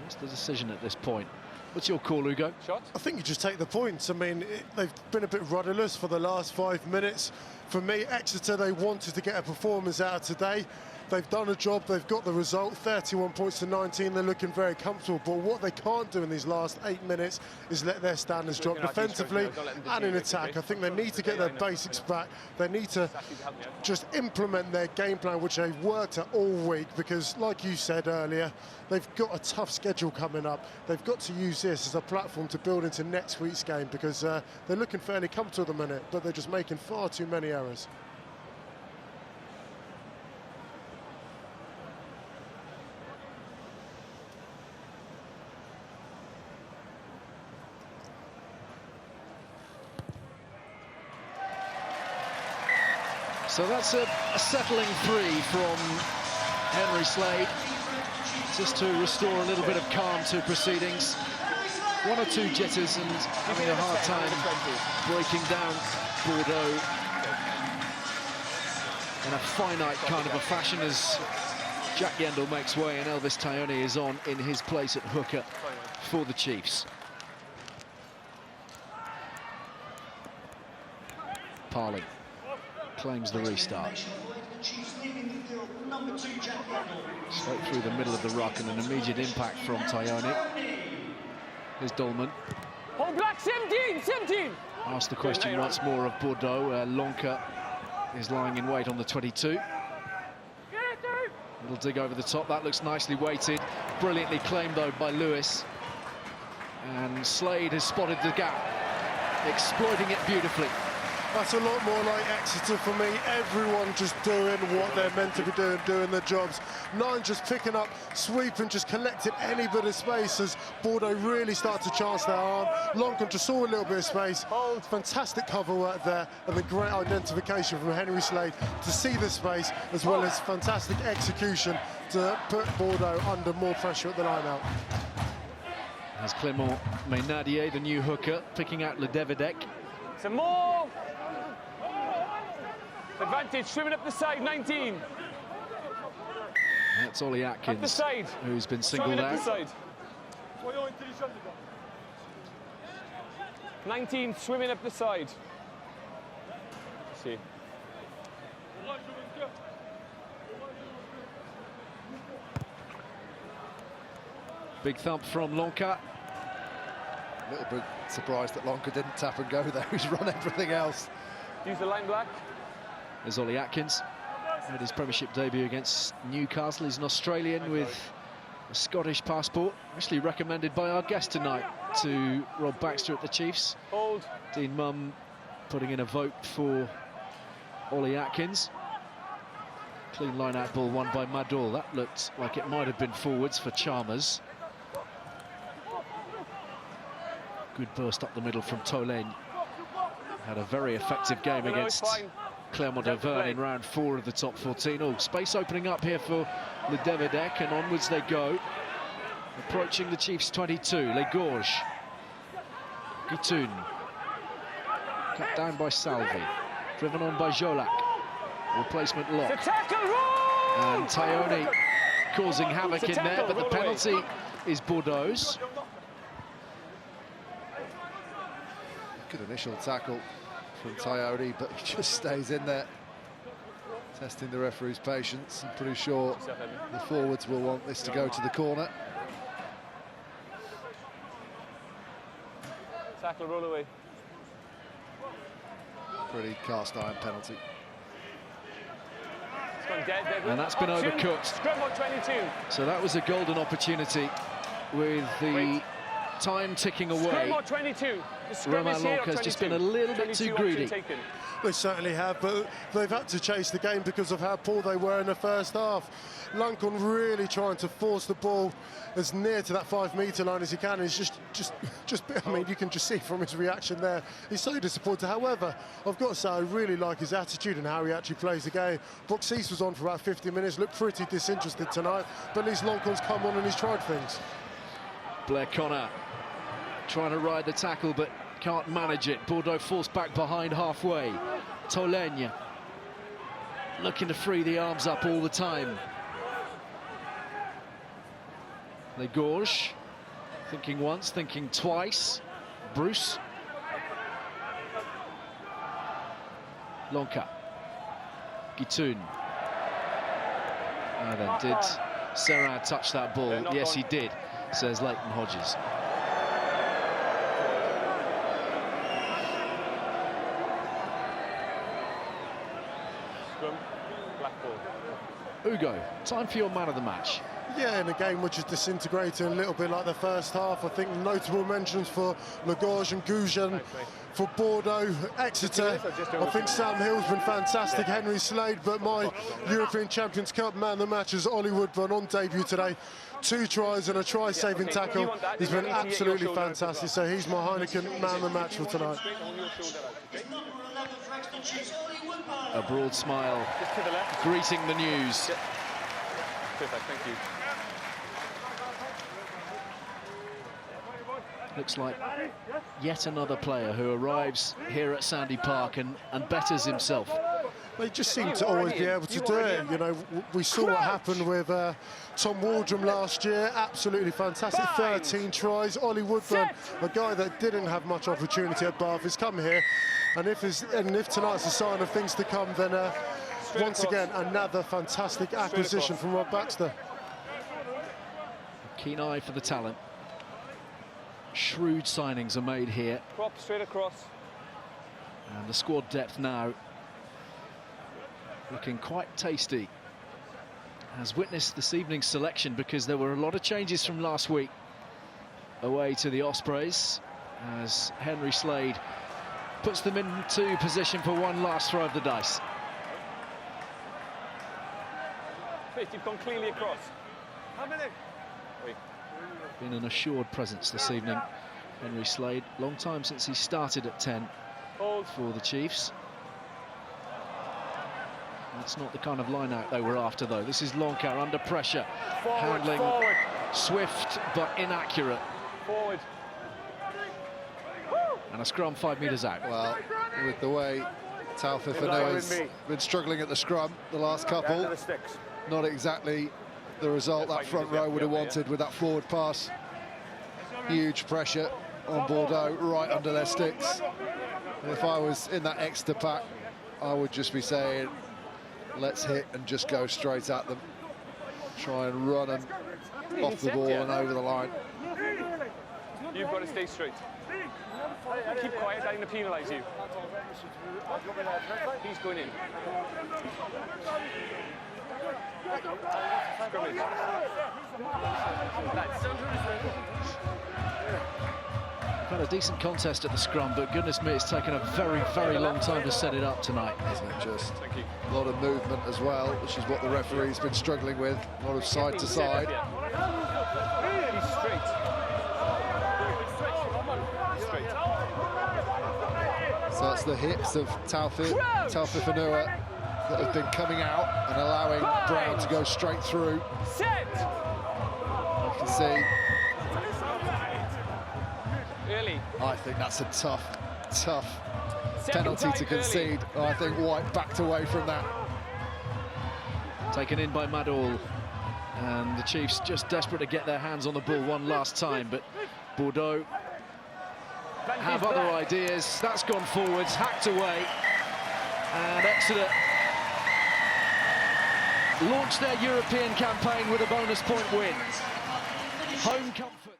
What's the decision at this point? What's your call, Hugo? Shot? I think you just take the points. I mean, they've been a bit rudderless for the last 5 minutes. For me, Exeter, they wanted to get a performance out today. They've done a job, they've got the result, 31 points to 19, they're looking very comfortable. But what they can't do in these last 8 minutes is let their standards drop defensively and in attack. I think they need to get their basics back. They need to just implement their game plan, which they've worked at all week, because like you said earlier, they've got a tough schedule coming up. They've got to use this as a platform to build into next week's game, because they're looking fairly comfortable at the minute, but they're just making far too many errors. So that's a settling 3 from Henry Slade, just to restore a little bit of calm to proceedings. 1 or 2 jitters and having a hard time breaking down Bordeaux in a finite kind of a fashion as Jack Yendall makes way and Elvis Tayoni is on in his place at hooker for the Chiefs. Parling claims the restart. Straight through the middle of the ruck and an immediate impact from Tayoni. Here's Dolman. Hold black, 17! Asked the question once more of Bordeaux. Lonka is lying in wait on the 22. Little dig over the top, that looks nicely weighted. Brilliantly claimed though by Lewis. And Slade has spotted the gap, exploiting it beautifully. That's a lot more like Exeter for me. Everyone just doing what they're meant to be doing, doing their jobs. 9 just picking up, sweeping, just collecting any bit of space as Bordeaux really start to chance their arm. Lonkan just saw a little bit of space. Fantastic cover work there, and the great identification from Henry Slade to see the space, as well as fantastic execution to put Bordeaux under more pressure at the line-out. As Clément Ménadier, the new hooker, picking out Le Devedek. Some more! Advantage, swimming up the side, 19. That's Ollie Atkins, up the side. Who's been singled out. Up the side. 19, swimming up the side. Let's see. Big thump from Lonka. A little bit surprised that Lonka didn't tap and go there. He's run everything else. Use the line black. There's Ollie Atkins. Made his Premiership debut against Newcastle. He's an Australian with a Scottish passport. Actually recommended by our guest tonight to Rob Baxter at the Chiefs. Hold. Dean Mumm putting in a vote for Ollie Atkins. Clean line-out ball won by Madol. That looked like it might have been forwards for Chalmers. Good burst up the middle from Tolène. Had a very effective game against Clermont-Auvergne in round 4 of the top 14. Oh, space opening up here for Le Devedek, and onwards they go. Approaching the Chiefs 22, Les Gorges. Guitoun. Cut down by Salvi. Driven on by Jolac. Replacement lock. And Tayoni causing havoc in there, but the penalty is Bordeaux's. Good initial tackle from Tayoni, but he just stays in there, testing the referee's patience. I'm pretty sure the forwards will want this to go to the corner. Tackle, roll away. Pretty cast iron penalty. It's gone dead. And that's been overcooked. Scrum on 22. So that was a golden opportunity with the time ticking away. Scrum on 22. Romain Lonka has just been a little bit too greedy. They certainly have, but they've had to chase the game because of how poor they were in the first half. Luncan really trying to force the ball as near to that 5-metre line as he can. He's just, I mean, you can just see from his reaction there, he's so disappointed. However, I've got to say, I really like his attitude and how he actually plays the game. Boxis was on for about 50 minutes, looked pretty disinterested tonight, but at least Loncan's come on and he's tried things. Blair Connor trying to ride the tackle, but can't manage it. Bordeaux forced back behind halfway. Tolène looking to free the arms up all the time. Les Gorges thinking once, thinking twice. Bruce. Lonka. Guitoun. And then did Serra touch that ball? Yes, he did, says Leighton Hodges. Ugo, time for your man of the match. Yeah, in a game which is disintegrating a little bit like the first half. I think notable mentions for Lagorge and Goujon for Bordeaux. Exeter, I think Sam Hill's been fantastic, Henry Slade, but my European Champions Cup man of the match is Ollie Woodburn on debut today. 2 tries and a try-saving tackle. He's been absolutely fantastic, so he's my Heineken man of the match for tonight. A broad smile greeting the news. Perfect, thank you. Looks like yet another player who arrives here at Sandy Park and betters himself. They just seem to always be able to do it. You know, we saw what happened with Tom Waldrum last year. Absolutely fantastic, 13 tries. Ollie Woodburn, a guy that didn't have much opportunity at Bath, has come here. And if tonight's a sign of things to come, then once again, another fantastic acquisition from Rob Baxter. Keen eye for the talent. Shrewd signings are made here. Prop straight across. And the squad depth now looking quite tasty. As witnessed this evening's selection, because there were a lot of changes from last week away to the Ospreys, as Henry Slade puts them into position for one last throw of the dice. You've gone cleanly across. How many? Been an assured presence this evening, Henry Slade. Long time since he started at 10 for the Chiefs. That's not the kind of line-out they were after, though. This is Loncar under pressure, handling swift but inaccurate. Forward. And a scrum 5 metres out. Well, with the way Taoufik Fanoa's been struggling at the scrum the last couple, not exactly the result that front row would have wanted with that forward pass. Huge pressure on Bordeaux right under their sticks. And if I was in that Exeter pack, I would just be saying, let's hit and just go straight at them. Try and run them off the ball and over the line. You've got to stay straight. Keep quiet, I'm going to penalise you. He's going in. Had a decent contest at the scrum, but goodness me, it's taken a very, very long time to set it up tonight. Isn't it just a lot of movement as well, which is what the referee's been struggling with. A lot of side to side. He's straight. So that's the hips of Taoufik Fanoa that have been coming out and allowing Brown to go straight through. You can see. Early. I think that's a tough penalty to concede. I think White backed away from that. Taken in by Madall. And the Chiefs just desperate to get their hands on the ball one last time, but Bordeaux have other ideas. That's gone forwards, hacked away, and Exeter launched their European campaign with a bonus point win. Home comfort.